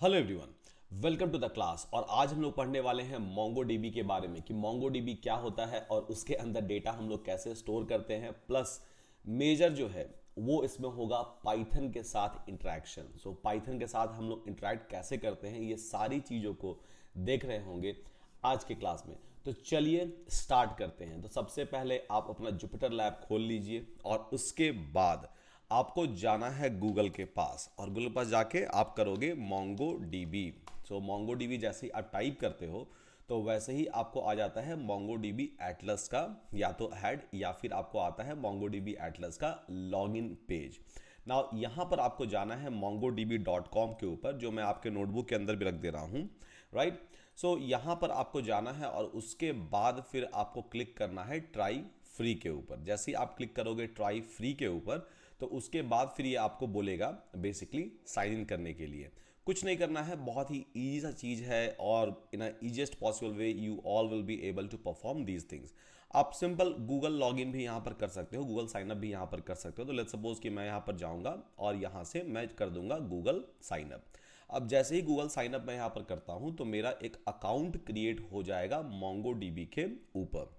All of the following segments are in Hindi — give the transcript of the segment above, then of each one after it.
Hello everyone, welcome to the class. और आज हम लोग पढ़ने वाले हैं मोंगोडीबी के बारे में कि मोंगोडीबी क्या होता है और उसके अंदर डेटा हम लोग कैसे स्टोर करते हैं। प्लस मेजर जो है वो इसमें होगा पाइथन के साथ इंटरेक्शन। सो पाइथन के साथ हम लोग इंटरेक्ट कैसे करते हैं, ये सारी चीज़ों को देख रहे होंगे आज के क्लास में। तो चलिए स्टार्ट करते हैं। तो सबसे पहले आप अपना जुपिटर लैब खोल लीजिए और उसके बाद आपको जाना है गूगल के पास, और गूगल के पास जाके आप करोगे मोंगो डीबी। सो मोंगो डीबी जैसे ही आप टाइप करते हो तो वैसे ही आपको आ जाता है मोंगो डीबी एटलस का या तो हेड, या फिर आपको आता है मोंगो डीबी एटलस का लॉगिन पेज। ना यहाँ पर आपको जाना है mongodb.com के ऊपर, जो मैं आपके नोटबुक के अंदर भी रख दे रहा हूँ। राइट। सो यहाँ पर आपको जाना है और उसके बाद फिर आपको क्लिक करना है ट्राई फ्री के ऊपर। जैसे ही आप क्लिक करोगे ट्राई फ्री के ऊपर तो उसके बाद फिर ये आपको बोलेगा बेसिकली साइन इन करने के लिए। कुछ नहीं करना है, बहुत ही ईजी सा चीज़ है और in a easiest possible way you all will be able to perform these things. आप सिंपल गूगल लॉगिन भी यहाँ पर कर सकते हो, गूगल साइनअप भी यहाँ पर कर सकते हो। तो लेट्स सपोज कि मैं यहाँ पर जाऊँगा और यहाँ से मैं कर दूंगा गूगल साइनअप। अब जैसे ही गूगल साइनअप मैं यहाँ पर करता हूँ तो मेरा एक अकाउंट क्रिएट हो जाएगा मोंगो डीबी के ऊपर।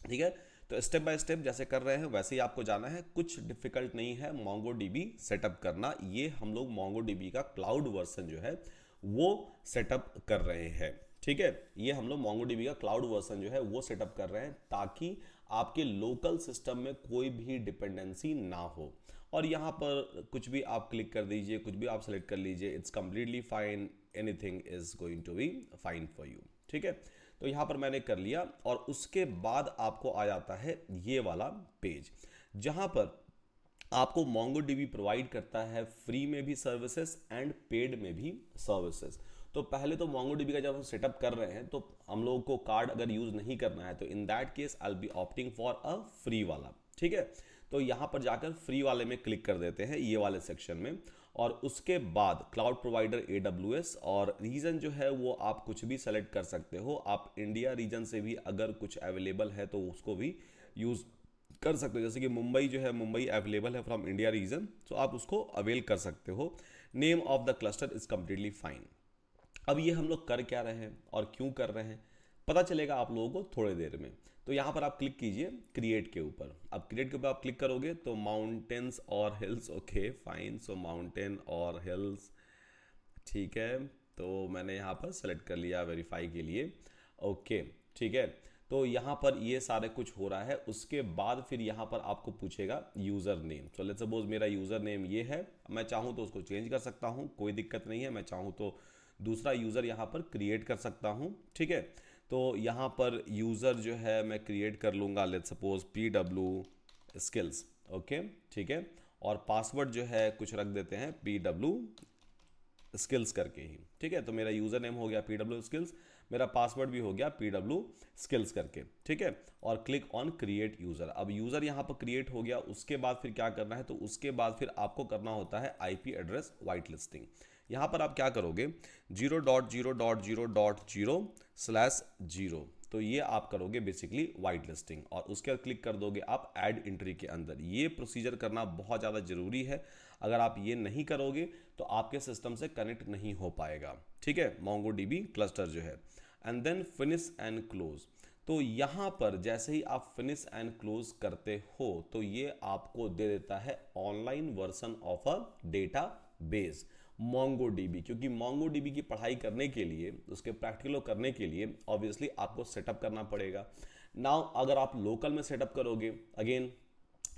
ठीक है। तो स्टेप बाय स्टेप जैसे कर रहे हैं वैसे ही आपको जाना है, कुछ डिफिकल्ट नहीं है मोंगो डीबी सेटअप करना। ये हम लोग मोंगो डीबी का क्लाउड वर्जन जो है वो सेटअप कर रहे हैं। ठीक है, ये हम लोग मोंगो डीबी का क्लाउड वर्जन जो है वो सेटअप कर रहे हैं ताकि आपके लोकल सिस्टम में कोई भी डिपेंडेंसी ना हो। और यहाँ पर कुछ भी आप क्लिक कर दीजिए, कुछ भी आप सेलेक्ट कर लीजिए, it's completely fine, anything is going to be fine for you. ठीक है। तो यहाँ पर मैंने कर लिया और उसके बाद आपको आ जाता है ये वाला पेज, जहाँ पर आपको MongoDB प्रोवाइड करता है फ्री में भी सर्विसेज एंड पेड में भी सर्विसेज। तो पहले तो MongoDB का जब हम सेटअप कर रहे हैं तो हम लोगों को कार्ड अगर यूज़ नहीं करना है तो in that case I will B opting for a free वाला। ठीक है। तो यहाँ पर जाकर फ्री वाले में क्लिक कर देते हैं, ये वाले सेक्शन में। और उसके बाद क्लाउड प्रोवाइडर AWS, और रीजन जो है वो आप कुछ भी सेलेक्ट कर सकते हो। आप इंडिया रीजन से भी अगर कुछ अवेलेबल है तो उसको भी यूज़ कर सकते हो। जैसे कि मुंबई जो है, मुंबई अवेलेबल है फ्रॉम इंडिया रीजन, तो आप उसको अवेल कर सकते हो। Name of the cluster is completely fine. अब ये हम लोग कर क्या रहे हैं और क्यों कर रहे हैं पता चलेगा आप लोगों को थोड़ी देर में। तो यहाँ पर आप क्लिक कीजिए क्रिएट के ऊपर। अब क्रिएट के ऊपर आप क्लिक करोगे तो माउंटेन्स और हिल्स, ओके फाइन। सो माउंटेन और हिल्स, ठीक है। तो मैंने यहाँ पर सेलेक्ट कर लिया वेरीफाई के लिए। ओके, ठीक है। तो यहाँ पर ये सारे कुछ हो रहा है। उसके बाद फिर यहाँ पर आपको पूछेगा user name. So let's suppose मेरा यूज़र नेम ये है, मैं चाहूँ तो उसको चेंज कर सकता हूँ, कोई दिक्कत नहीं है। मैं चाहूँ तो दूसरा यूज़र यहाँ पर क्रिएट कर सकता हूँ। ठीक है। तो यहाँ पर यूज़र जो है मैं क्रिएट कर लूँगा, let's suppose PW skills. Okay, ठीक है। और पासवर्ड जो है कुछ रख देते हैं PW स्किल्स करके ही। ठीक है। तो मेरा यूज़र नेम हो गया PW स्किल्स, मेरा पासवर्ड भी हो गया PW स्किल्स करके। ठीक है। और क्लिक ऑन क्रिएट यूज़र। अब यूज़र यहाँ पर क्रिएट हो गया। उसके बाद फिर क्या करना है, तो उसके बाद फिर आपको करना होता है IP एड्रेस वाइट लिस्टिंग। यहाँ पर आप क्या करोगे, 0.0.0.0/0, तो ये आप करोगे बेसिकली वाइट लिस्टिंग, और उसके बाद क्लिक कर दोगे आप ऐड एंट्री के अंदर। ये प्रोसीजर करना बहुत ज़्यादा ज़रूरी है। अगर आप ये नहीं करोगे तो आपके सिस्टम से कनेक्ट नहीं हो पाएगा। ठीक है, MongoDB क्लस्टर जो है। And then finish and close. तो यहाँ पर जैसे ही आप फिनिश एंड क्लोज करते हो तो ये आपको दे देता है online version of a data base MongoDB। क्योंकि MongoDB की पढ़ाई करने के लिए, उसके प्रैक्टिकल करने के लिए ऑब्वियसली आपको सेटअप करना पड़ेगा। नाउ अगर आप लोकल में सेटअप करोगे, अगेन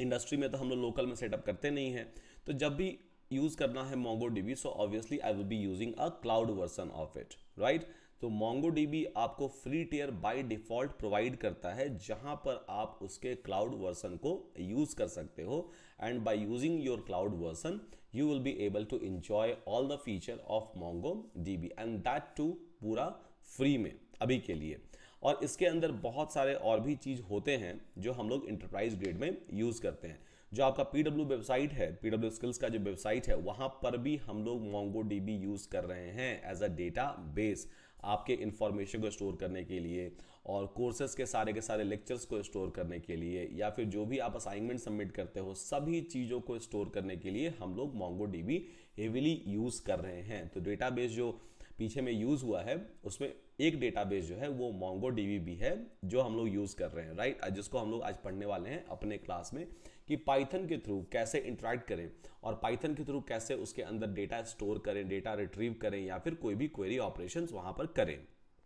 इंडस्ट्री में तो हम लोग लोकल में सेटअप करते नहीं हैं, तो जब भी यूज़ करना है MongoDB, so obviously I will be using a cloud version of it. Right. तो MongoDB आपको free tier by default provide करता है, जहां पर आप उसके क्लाउड वर्जन को यूज़ कर सकते हो। And by using your cloud version you will be able to enjoy all the feature of MongoDB, and that too पूरा फ्री में अभी के लिए। और इसके अंदर बहुत सारे और भी चीज़ होते हैं जो हम लोग इंटरप्राइज ग्रेड में यूज़ करते हैं। जो आपका पीडब्ल्यू वेबसाइट है, पीडब्ल्यू स्किल्स का जो वेबसाइट है, वहां पर भी हम लोग MongoDB यूज कर रहे हैं एज अ डेटा बेस आपके इंफॉर्मेशन को स्टोर करने के लिए, और कोर्सेज के सारे लेक्चर्स को स्टोर करने के लिए, या फिर जो भी आप असाइनमेंट सबमिट करते हो सभी चीज़ों को स्टोर करने के लिए हम लोग MongoDB हेविली यूज़ कर रहे हैं। तो डेटाबेस जो पीछे में यूज़ हुआ है उसमें एक डेटाबेस जो है वो MongoDB भी है जो हम लोग यूज़ कर रहे हैं, राइट, जिसको हम लोग आज पढ़ने वाले हैं अपने क्लास में कि पाइथन के थ्रू कैसे इंटरेक्ट करें और पाइथन के थ्रू कैसे उसके अंदर डेटा स्टोर करें, डेटा रिट्रीव करें, या फिर कोई भी क्वेरी ऑपरेशंस वहाँ पर करें।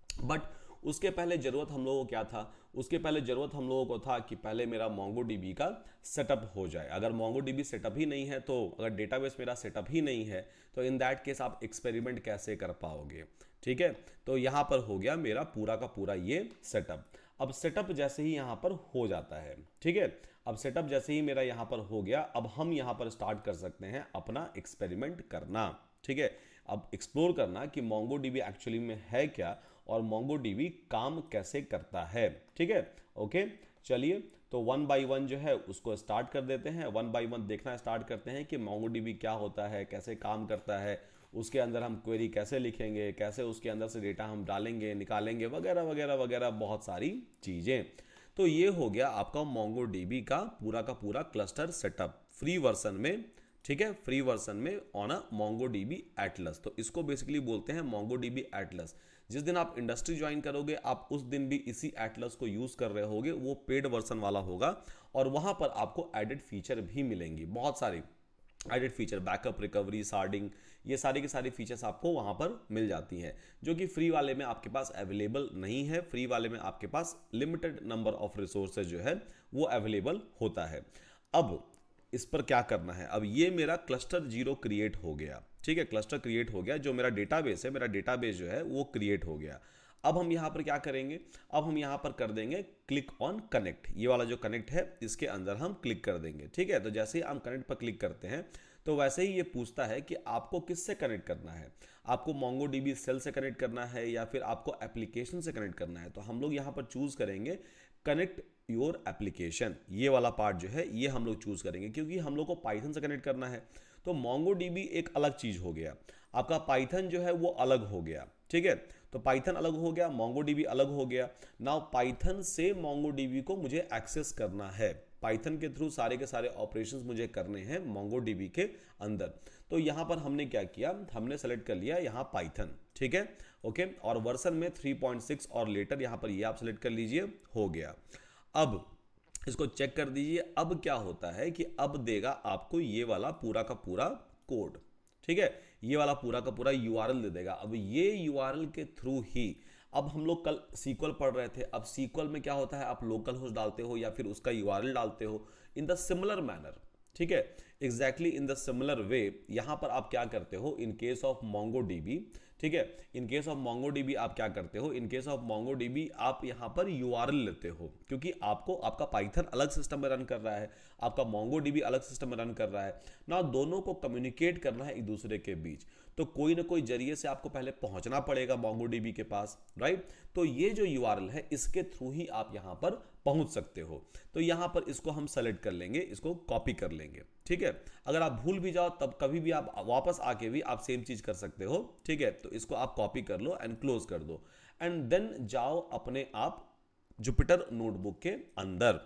बट उसके पहले ज़रूरत हम लोगों को क्या था? उसके पहले ज़रूरत हम लोगों को था कि पहले मेरा MongoDB का सेटअप हो जाए। अगर MongoDB सेटअप ही नहीं है, तो अगर डेटाबेस मेरा सेटअप ही नहीं है, तो इन दैट केस आप एक्सपेरिमेंट कैसे कर पाओगे? ठीक है, तो यहाँ पर हो गया मेरा पूरा का पूरा ये सेटअप। अब सेटअप जैसे ही यहाँ पर हो जाता है, ठीक है, अब सेटअप जैसे ही मेरा यहाँ पर हो गया, अब हम यहाँ पर स्टार्ट कर सकते हैं अपना एक्सपेरिमेंट करना। ठीक है, अब एक्सप्लोर करना कि MongoDB एक्चुअली में है क्या और MongoDB काम कैसे करता है। ठीक है, ओके, चलिए तो वन बाय वन जो है उसको स्टार्ट कर देते हैं, वन बाय वन देखना स्टार्ट करते हैं कि MongoDB क्या होता है, कैसे काम करता है, उसके अंदर हम क्वेरी कैसे लिखेंगे, कैसे उसके अंदर से डेटा हम डालेंगे निकालेंगे, वगैरह वगैरह वगैरह बहुत सारी चीज़ें। तो ये हो गया आपका MongoDB का पूरा क्लस्टर सेटअप फ्री वर्जन में। ठीक है, फ्री वर्जन में ऑन अ MongoDB एटलस। तो इसको बेसिकली बोलते हैं MongoDB एटलस। जिस दिन आप इंडस्ट्री ज्वाइन करोगे आप उस दिन भी इसी एटलस को यूज कर रहे होगे, वो पेड वर्जन वाला होगा, और वहां पर आपको एडेड फीचर भी मिलेंगी, बहुत सारी added feature, backup, recovery, sharding, ये सारी की सारी फीचर्स आपको वहां पर मिल जाती हैं, जो कि फ्री वाले में आपके पास अवेलेबल नहीं है। फ्री वाले में आपके पास लिमिटेड नंबर ऑफ रिसोर्सेज जो है वो अवेलेबल होता है। अब इस पर क्या करना है? अब ये मेरा क्लस्टर 0 क्रिएट हो गया। ठीक है, क्लस्टर क्रिएट हो गया, जो मेरा डेटाबेस है, मेरा डेटाबेस जो है वो क्रिएट हो गया। अब हम यहाँ पर क्या करेंगे? अब हम यहाँ पर कर देंगे क्लिक ऑन कनेक्ट। ये वाला जो कनेक्ट है इसके अंदर हम क्लिक कर देंगे। ठीक है, तो जैसे ही हम कनेक्ट पर क्लिक करते हैं तो वैसे ही ये पूछता है कि आपको किससे कनेक्ट करना है। आपको MongoDB सेल से कनेक्ट करना है या फिर आपको एप्लीकेशन से कनेक्ट करना है। तो हम लोग यहाँ पर चूज करेंगे कनेक्ट योर एप्लीकेशन। ये वाला पार्ट जो है ये हम लोग चूज करेंगे, क्योंकि हम लोग को पाइथन से कनेक्ट करना है। तो MongoDB एक अलग चीज हो गया, आपका पाइथन जो है वो अलग हो गया। ठीक है, तो पाइथन अलग हो गया, MongoDB अलग हो गया। नाउ पाइथन से MongoDB को मुझे एक्सेस करना है, पाइथन के थ्रू सारे के सारे ऑपरेशंस मुझे करने हैं MongoDB के अंदर। तो यहाँ पर हमने क्या किया, हमने सेलेक्ट कर लिया यहाँ पाइथन। ठीक है, ओके, और वर्जन में 3.6 और लेटर यहाँ पर ये आप सेलेक्ट कर लीजिए, हो गया। अब इसको चेक कर दीजिए, अब क्या होता है कि अब देगा आपको ये वाला पूरा का पूरा कोड। ठीक है, ये वाला पूरा का पूरा URL दे देगा। अब ये URL के थ्रू ही, अब हम लोग कल SQL पढ़ रहे थे, अब SQL में क्या होता है, आप लोकल होस्ट डालते हो या फिर उसका URL डालते हो इन द सिमिलर मैनर। ठीक है, exactly in the similar way यहां पर आप क्या करते हो इन केस ऑफ MongoDB। ठीक है, इन केस ऑफ MongoDB आप क्या करते हो, इन केस ऑफ MongoDB आप यहां पर URL लेते हो, क्योंकि आपको आपका पाइथन अलग सिस्टम में रन कर रहा है, आपका MongoDB अलग सिस्टम में रन कर रहा है ना, दोनों को कम्युनिकेट करना है एक दूसरे के बीच। तो कोई ना कोई जरिए से आपको पहले पहुंचना पड़ेगा MongoDB के पास, राइट। तो ये जो URL है इसके थ्रू ही आप यहां पर पहुंच सकते हो। तो यहां पर इसको हम सेलेक्ट कर लेंगे, इसको कॉपी कर लेंगे। ठीक है, अगर आप भूल भी जाओ तब कभी भी आप वापस आके भी आप सेम चीज कर सकते हो। ठीक है, तो इसको आप कॉपी कर लो एंड क्लोज कर दो, एंड देन जाओ अपने आप जुपिटर नोटबुक के अंदर।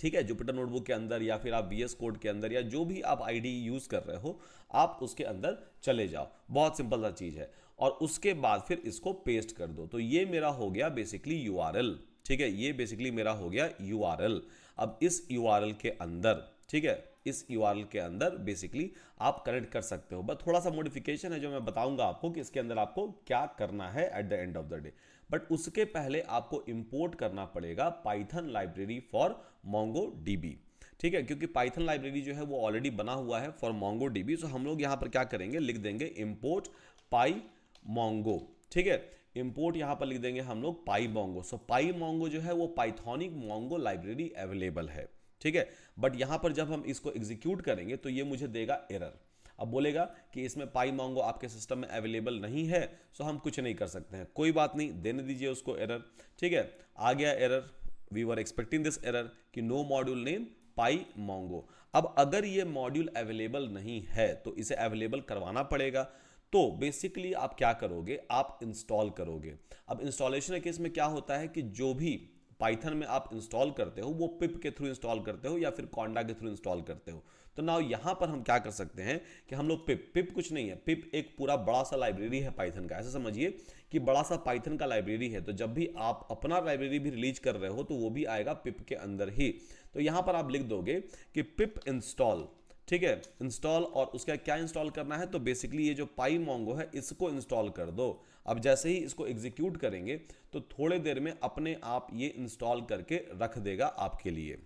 ठीक है, जुपिटर नोटबुक के अंदर या फिर आप VS कोड के अंदर या जो भी आप आईडी यूज कर रहे हो आप उसके अंदर चले जाओ। बहुत सिंपल सा चीज है, और उसके बाद फिर इसको पेस्ट कर दो। तो ये मेरा हो गया बेसिकली URL। ठीक है, ये बेसिकली मेरा हो गया URL। अब इस URL के अंदर, ठीक है, इस URL के अंदर बेसिकली आप कनेक्ट कर सकते हो। बस थोड़ा सा मॉडिफिकेशन है जो मैं बताऊंगा आपको कि इसके अंदर आपको क्या करना है at the end of the day. But उसके पहले आपको इंपोर्ट करना पड़ेगा पाइथन लाइब्रेरी फॉर MongoDB। ठीक है, क्योंकि पाइथन लाइब्रेरी जो है वो ऑलरेडी बना हुआ है फॉर MongoDB। सो हम लोग यहाँ पर क्या करेंगे, लिख देंगे इंपोर्ट PyMongo। ठीक है, इंपोर्ट यहाँ पर लिख देंगे हम लोग PyMongo। सो PyMongo जो है वो पाइथोनिक मोंगो लाइब्रेरी अवेलेबल है। ठीक है, बट यहाँ पर जब हम इसको एग्जीक्यूट करेंगे तो ये मुझे देगा एरर। अब बोलेगा कि इसमें PyMongo आपके सिस्टम में अवेलेबल नहीं है, सो हम कुछ नहीं कर सकते हैं। कोई बात नहीं, देने दीजिए उसको एरर। ठीक है, आ गया error, we were expecting this error कि no module name pymongo. अब अगर ये मॉड्यूल अवेलेबल नहीं है तो इसे अवेलेबल करवाना पड़ेगा। तो बेसिकली आप क्या करोगे, आप इंस्टॉल करोगे। अब इंस्टॉलेशन के केस में क्या होता है कि जो भी पाइथन में आप इंस्टॉल करते हो वो पिप के थ्रू इंस्टॉल करते हो या फिर कॉन्डा के थ्रू इंस्टॉल करते हो। तो नाउ यहां पर हम क्या कर सकते हैं कि हम लोग पिप कुछ नहीं है, पिप एक पूरा बड़ा सा लाइब्रेरी है पाइथन का। ऐसा समझिए कि बड़ा सा पाइथन का लाइब्रेरी है, तो जब भी आप अपना लाइब्रेरी भी रिलीज कर रहे हो तो वो भी आएगा पिप के अंदर ही। तो यहां पर आप लिख दोगे कि पिप इंस्टॉल, ठीक है, इंस्टॉल, और उसका क्या इंस्टॉल करना है, तो बेसिकली ये जो पाई मोंगो है इसको इंस्टॉल कर दो। अब जैसे ही इसको एग्जीक्यूट करेंगे तो थोड़े देर में अपने आप ये इंस्टॉल करके रख देगा आपके लिए,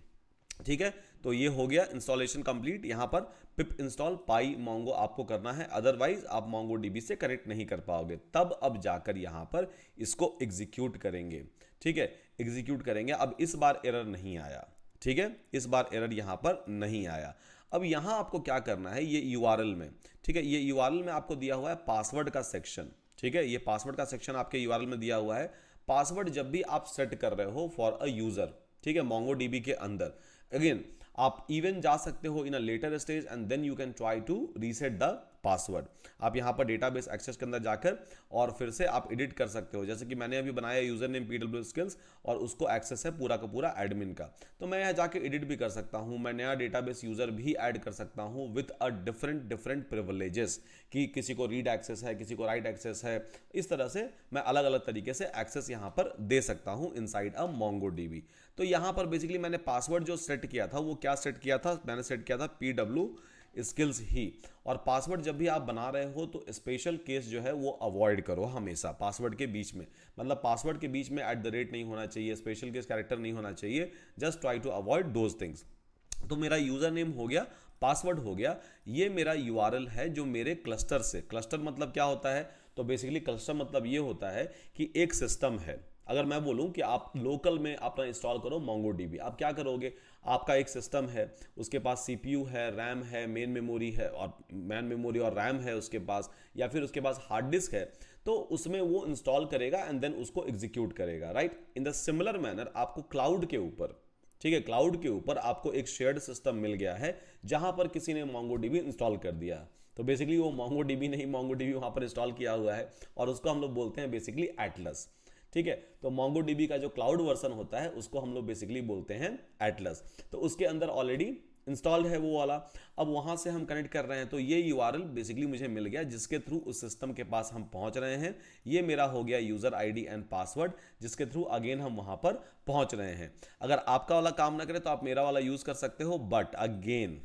ठीक है। तो ये हो गया इंस्टॉलेशन कंप्लीट। यहां पर पिप इंस्टॉल पाई मोंगो आपको करना है, अदरवाइज आप मोंगो डीबी से कनेक्ट नहीं कर पाओगे। तब अब जाकर यहां पर इसको एग्जीक्यूट करेंगे, ठीक है, एग्जीक्यूट करेंगे। अब इस बार एरर नहीं आया, ठीक है, इस बार एरर यहां पर नहीं आया। अब यहां आपको क्या करना है, ये यूआरएल में, ठीक है, ये यूआरएल में आपको दिया हुआ है पासवर्ड का सेक्शन, ठीक है, ये पासवर्ड का सेक्शन आपके यूआरएल में दिया हुआ है। पासवर्ड जब भी आप सेट कर रहे हो फॉर अ यूजर, ठीक है, मोंगो डीबी के अंदर, अगेन आप इवन जा सकते हो in a later stage and then you can try to reset the password. आप यहां पर डेटाबेस एक्सेस के अंदर जाकर और फिर से आप एडिट कर सकते हो, जैसे कि मैंने अभी बनाया यूजर नेम पीडब्ल्यू स्किल्स और उसको एक्सेस है पूरा का पूरा एडमिन का। तो मैं यहां जाके एडिट भी कर सकता हूं, मैं नया डेटाबेस यूजर भी ऐड कर सकता हूं विद अ डिफरेंट प्रिविलेजेस, कि किसी को रीड एक्सेस है, किसी को राइट एक्सेस है। इस तरह से मैं अलग अलग तरीके से एक्सेस यहां पर दे सकता हूं इनसाइड अ मोंगो डीबी। तो यहां पर बेसिकली मैंने पासवर्ड जो सेट किया था वो क्या सेट किया था, मैंने सेट किया था पीडब्ल्यू स्किल्स ही। और पासवर्ड जब भी आप बना रहे हो तो स्पेशल केस जो है वो अवॉइड करो हमेशा पासवर्ड के बीच में, मतलब पासवर्ड के बीच में @ नहीं होना चाहिए, स्पेशल केस कैरेक्टर नहीं होना चाहिए, just try to avoid those things. तो मेरा यूजर नेम हो गया, पासवर्ड हो गया, ये मेरा यूआरएल है जो मेरे क्लस्टर से, क्लस्टर मतलब क्या होता है, तो बेसिकली क्लस्टर मतलब ये होता है कि एक सिस्टम है। अगर मैं बोलूं कि आप लोकल में अपना इंस्टॉल करो मोंगो डीबी, आप क्या करोगे, आपका एक सिस्टम है, उसके पास सीपीयू है, रैम है, मेन मेमोरी है, और मेन मेमोरी और रैम है उसके पास, या फिर उसके पास हार्ड डिस्क है, तो उसमें वो इंस्टॉल करेगा एंड देन उसको एग्जीक्यूट करेगा, right. In the similar manner आपको क्लाउड के ऊपर, ठीक है, क्लाउड के ऊपर आपको एक शेयर्ड सिस्टम मिल गया है जहां पर किसी ने मोंगो डीबी इंस्टॉल कर दिया। तो बेसिकली वो मोंगो डीबी नहीं, मोंगो डीबी वहां पर इंस्टॉल किया हुआ है और उसको हम लोग बोलते हैं बेसिकली एटलस, ठीक है। तो मोंगो डीबी का जो क्लाउड वर्जन होता है उसको हम लोग बेसिकली बोलते हैं एटलस। तो उसके अंदर ऑलरेडी इंस्टॉल्ड है वो वाला। अब वहां से हम कनेक्ट कर रहे हैं, तो ये यूआरएल बेसिकली मुझे मिल गया जिसके थ्रू उस सिस्टम के पास हम पहुंच रहे हैं। ये मेरा हो गया यूजर आईडी एंड पासवर्ड, जिसके थ्रू अगेन हम वहां पर पहुंच रहे हैं। अगर आपका वाला काम ना करे तो आप मेरा वाला यूज कर सकते हो, बट अगेन,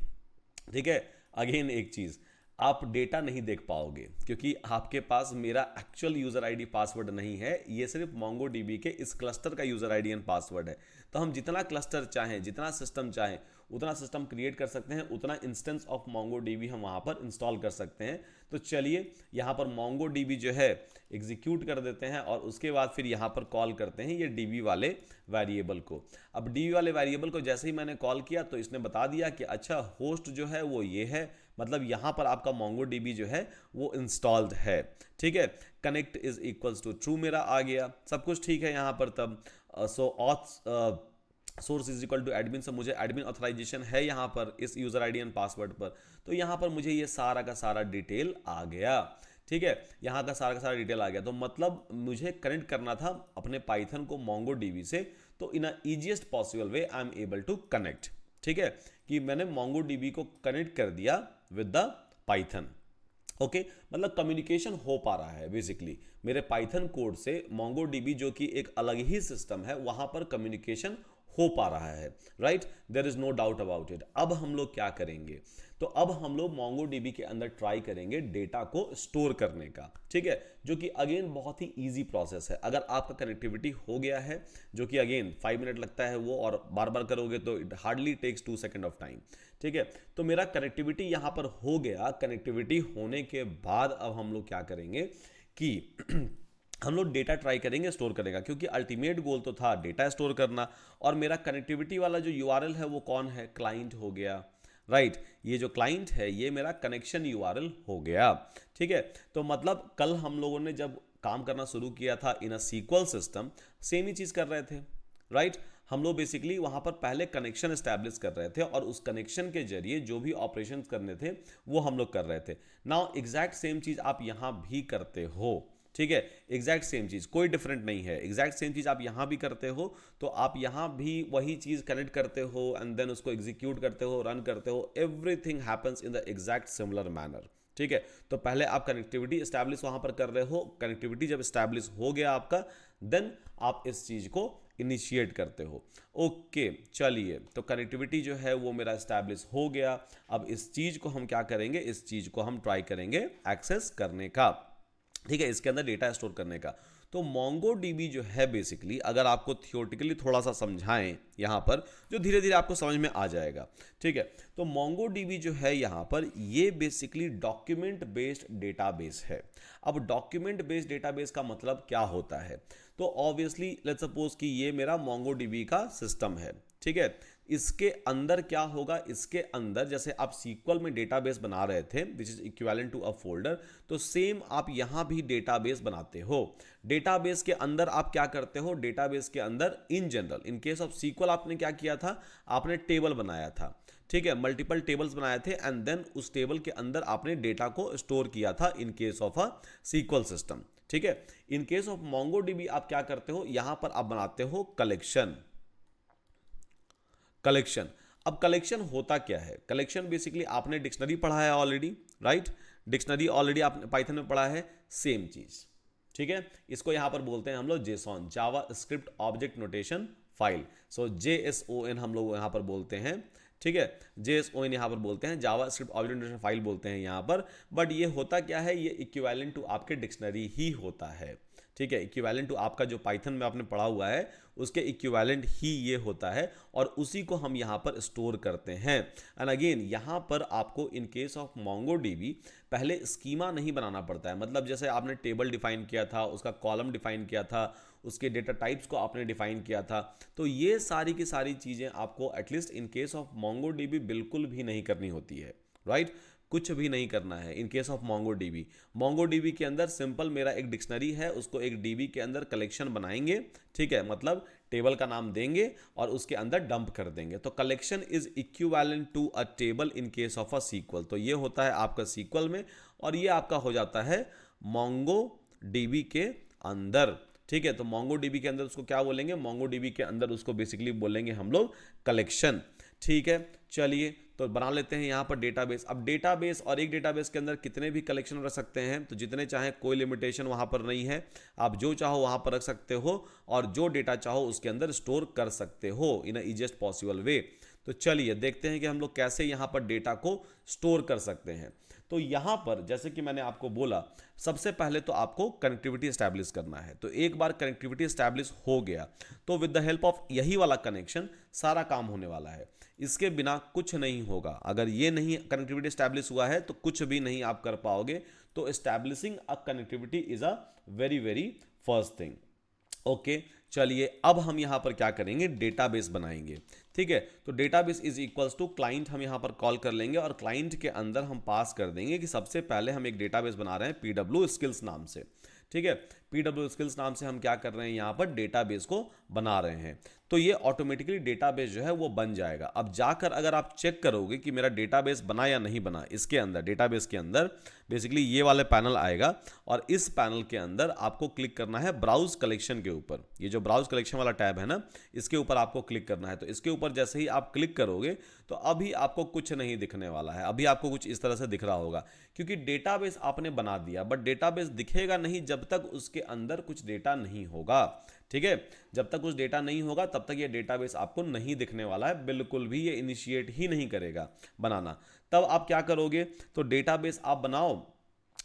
ठीक है, अगेन एक चीज, आप डेटा नहीं देख पाओगे क्योंकि आपके पास मेरा एक्चुअल यूजर आईडी पासवर्ड नहीं है, ये सिर्फ मोंगो डीबी के इस क्लस्टर का यूजर आईडी एंड पासवर्ड है। तो हम जितना क्लस्टर चाहें, जितना सिस्टम चाहें उतना सिस्टम क्रिएट कर सकते हैं, उतना इंस्टेंस ऑफ मोंगो डीबी हम वहां पर इंस्टॉल कर सकते हैं। तो चलिए यहां पर मोंगो डीबी जो है एग्जीक्यूट कर देते हैं और उसके बाद फिर यहां पर कॉल करते हैं ये डीबी वाले वेरिएबल को। अब डीबी वाले वेरिएबल को जैसे ही मैंने कॉल किया तो इसने बता दिया कि अच्छा होस्ट जो है वो ये है, मतलब यहां पर आपका मोंगो डीबी जो है वो इंस्टॉल्ड है, ठीक है। Connect is equals to true मेरा आ गया, सब कुछ ठीक है यहां पर। तब source is equal to admin, से मुझे एडमिन ऑथराइजेशन है यहाँ पर इस यूजर आईडी एंड पासवर्ड पर। तो यहाँ पर मुझे ये सारा का सारा डिटेल आ गया, ठीक है, यहाँ का सारा डिटेल आ गया। तो मतलब मुझे कनेक्ट करना था अपने पाइथन को मोंगो डीबी से, तो in easiest possible way I am able to connect, ठीक है, कि मैंने मोंगो डीबी को कनेक्ट कर दिया विद द पाइथन। ओके, मतलब कम्युनिकेशन हो पा रहा है बेसिकली मेरे पाइथन कोड से मोंगो डीबी, जो कि एक अलग ही सिस्टम है, वहां पर कम्युनिकेशन हो पा रहा है, right, there is no doubt about it. अब हम लोग क्या करेंगे, तो अब हम लोग मोंगो डीबी के अंदर ट्राई करेंगे डेटा को स्टोर करने का, ठीक है, जो कि अगेन बहुत ही इजी प्रोसेस है। अगर आपका कनेक्टिविटी हो गया है, जो कि अगेन 5 मिनट लगता है वो, और बार बार करोगे तो it hardly takes 2 second of time, ठीक है। तो मेरा कनेक्टिविटी यहां पर हो गया। कनेक्टिविटी होने के बाद अब हम लोग क्या करेंगे कि हम लोग डेटा ट्राई करेंगे स्टोर करेगा, क्योंकि अल्टीमेट गोल तो था डेटा स्टोर करना। और मेरा कनेक्टिविटी वाला जो यूआरएल है वो कौन है, क्लाइंट हो गया, राइट। ये जो क्लाइंट है ये मेरा कनेक्शन यूआरएल हो गया, ठीक है। तो मतलब कल हम लोगों ने जब काम करना शुरू किया था इन अ सीक्वल सिस्टम, सेम ही चीज कर रहे थे, राइट। हम लोग बेसिकली वहां पर पहले कनेक्शन एस्टैब्लिश कर रहे थे और उस कनेक्शन के जरिए जो भी ऑपरेशंस करने थे वो हम लोग कर रहे थे। नाउ एग्जैक्ट सेम चीज आप यहां भी करते हो, ठीक है, एग्जैक्ट सेम चीज, कोई डिफरेंट नहीं है, एग्जैक्ट सेम चीज आप यहां भी करते हो, तो आप यहां भी वही चीज कनेक्ट करते हो एंड देन उसको एग्जीक्यूट करते हो, रन करते हो, everything happens in the exact similar manner, ठीक है। तो पहले आप कनेक्टिविटी एस्टैब्लिश वहां पर कर रहे हो, कनेक्टिविटी जब एस्टैब्लिश हो गया आपका, देन आप इस चीज को इनिशिएट करते हो। ओके चलिए, तो कनेक्टिविटी जो है वो मेरा एस्टैब्लिश हो गया। अब इस चीज को हम क्या करेंगे, इस चीज को हम ट्राई करेंगे एक्सेस करने का, ठीक है, इसके अंदर डेटा स्टोर करने का। तो MongoDB जो है बेसिकली, अगर आपको थियोरेटिकली थोड़ा सा समझाएं यहाँ पर, जो धीरे धीरे आपको समझ में आ जाएगा, ठीक है। तो MongoDB जो है यहाँ पर, ये बेसिकली डॉक्यूमेंट बेस्ड डेटाबेस है। अब डॉक्यूमेंट बेस्ड डेटाबेस का मतलब क्या होता है, तो ऑब्वियसली लेट्स सपोज कि ये मेरा MongoDB का सिस्टम है, ठीक है। इसके अंदर क्या होगा, इसके अंदर जैसे आप SQL में डेटाबेस बना रहे थे which is equivalent to a folder, तो सेम आप यहां भी डेटाबेस बनाते हो। डेटाबेस के अंदर आप क्या करते हो, डेटाबेस के अंदर in general, in case of SQL आपने क्या किया था, आपने टेबल बनाया था, ठीक है, मल्टीपल टेबल्स बनाए थे एंड देन उस टेबल के अंदर आपने डेटा को स्टोर किया था इन case of a SQL system, ठीक है। इन केस ऑफ MongoDB आप क्या करते हो, यहां पर आप बनाते हो कलेक्शन। कलेक्शन, अब कलेक्शन होता क्या है, कलेक्शन बेसिकली आपने डिक्शनरी पढ़ा है ऑलरेडी, राइट, डिक्शनरी ऑलरेडी आपने पाइथन में पढ़ा है, सेम चीज, ठीक है। इसको यहां पर बोलते हैं हम लोग JSON, जावा स्क्रिप्ट ऑब्जेक्ट नोटेशन फाइल, सो JSON हम लोग यहां पर बोलते हैं, ठीक है, JSON यहां पर बोलते हैं, जावा स्क्रिप्ट ऑब्जेक्ट नोटेशन फाइल बोलते हैं यहां पर। बट ये होता क्या है, ये इक्विवेलेंट टू आपके डिक्शनरी ही होता है, ठीक है, इक्विवेलेंट टू आपका जो पाइथन में आपने पढ़ा हुआ है उसके इक्विवेलेंट ही ये होता है, और उसी को हम यहाँ पर स्टोर करते हैं। एंड अगेन यहाँ पर आपको इन केस ऑफ MongoDB पहले स्कीमा नहीं बनाना पड़ता है, मतलब जैसे आपने टेबल डिफाइन किया था, उसका कॉलम डिफाइन किया था, उसके डेटा टाइप्स को आपने डिफाइन किया था, तो ये सारी की सारी चीज़ें आपको at least in case of MongoDB बिल्कुल भी नहीं करनी होती है, राइट, कुछ भी नहीं करना है in case of MongoDB। MongoDB के अंदर सिंपल मेरा एक डिक्शनरी है, उसको एक DB के अंदर कलेक्शन बनाएंगे, ठीक है, मतलब टेबल का नाम देंगे और उसके अंदर डंप कर देंगे। तो collection is equivalent to a table in case of a SQL, तो ये होता है आपका SQL में, और ये आपका हो जाता है MongoDB के अंदर, ठीक है। तो MongoDB के अंदर उसको क्या बोलेंगे, MongoDB के अंदर उसको बेसिकली बोलेंगे हम लोग कलेक्शन, ठीक है। चलिए तो बना लेते हैं यहाँ पर डेटाबेस। अब डेटाबेस, और एक डेटाबेस के अंदर कितने भी कलेक्शन रख सकते हैं, तो जितने चाहें, कोई लिमिटेशन वहाँ पर नहीं है, आप जो चाहो वहाँ पर रख सकते हो और जो डेटा चाहो उसके अंदर स्टोर कर सकते हो इन अ ईजिएस्ट पॉसिबल वे। तो चलिए देखते हैं कि हम लोग कैसे यहाँ पर डेटा को स्टोर कर सकते हैं। तो यहाँ पर जैसे कि मैंने आपको बोला, सबसे पहले तो आपको कनेक्टिविटी एस्टैब्लिश करना है। तो एक बार कनेक्टिविटी एस्टैब्लिश हो गया तो विद द हेल्प ऑफ यही वाला कनेक्शन सारा काम होने वाला है, इसके बिना कुछ नहीं होगा। अगर ये नहीं कनेक्टिविटी एस्टैब्लिश हुआ है तो कुछ भी नहीं आप कर पाओगे। तो establishing a connectivity is a very very first thing. Okay चलिए, अब हम यहां पर क्या करेंगे, डेटाबेस बनाएंगे, ठीक है। तो database is equals to client हम यहां पर कॉल कर लेंगे और क्लाइंट के अंदर हम पास कर देंगे कि सबसे पहले हम एक डेटाबेस बना रहे हैं PW स्किल्स नाम से, ठीक है। PW स्किल्स नाम से हम क्या कर रहे हैं, यहां पर डेटाबेस को बना रहे हैं। तो ये ऑटोमेटिकली डेटाबेस जो है वो बन जाएगा। अब जाकर अगर आप चेक करोगे कि मेरा डेटाबेस बना या नहीं बना, इसके अंदर डेटाबेस के अंदर बेसिकली ये वाले पैनल आएगा और इस पैनल के अंदर आपको क्लिक करना है ब्राउज कलेक्शन के ऊपर। ये जो ब्राउज कलेक्शन वाला टैब है ना, इसके ऊपर आपको क्लिक करना है। तो इसके ऊपर जैसे ही आप क्लिक करोगे तो अभी आपको कुछ नहीं दिखने वाला है, अभी आपको कुछ इस तरह से दिख रहा होगा, क्योंकि डेटाबेस आपने बना दिया, बट डेटाबेस दिखेगा नहीं जब तक उसके अंदर कुछ डेटा नहीं होगा, ठीक है। जब तक कुछ डेटा नहीं होगा तब तक ये डेटाबेस आपको नहीं दिखने वाला है, बिल्कुल भी ये इनिशिएट ही नहीं करेगा बनाना। तब आप क्या करोगे, तो डेटाबेस आप बनाओ,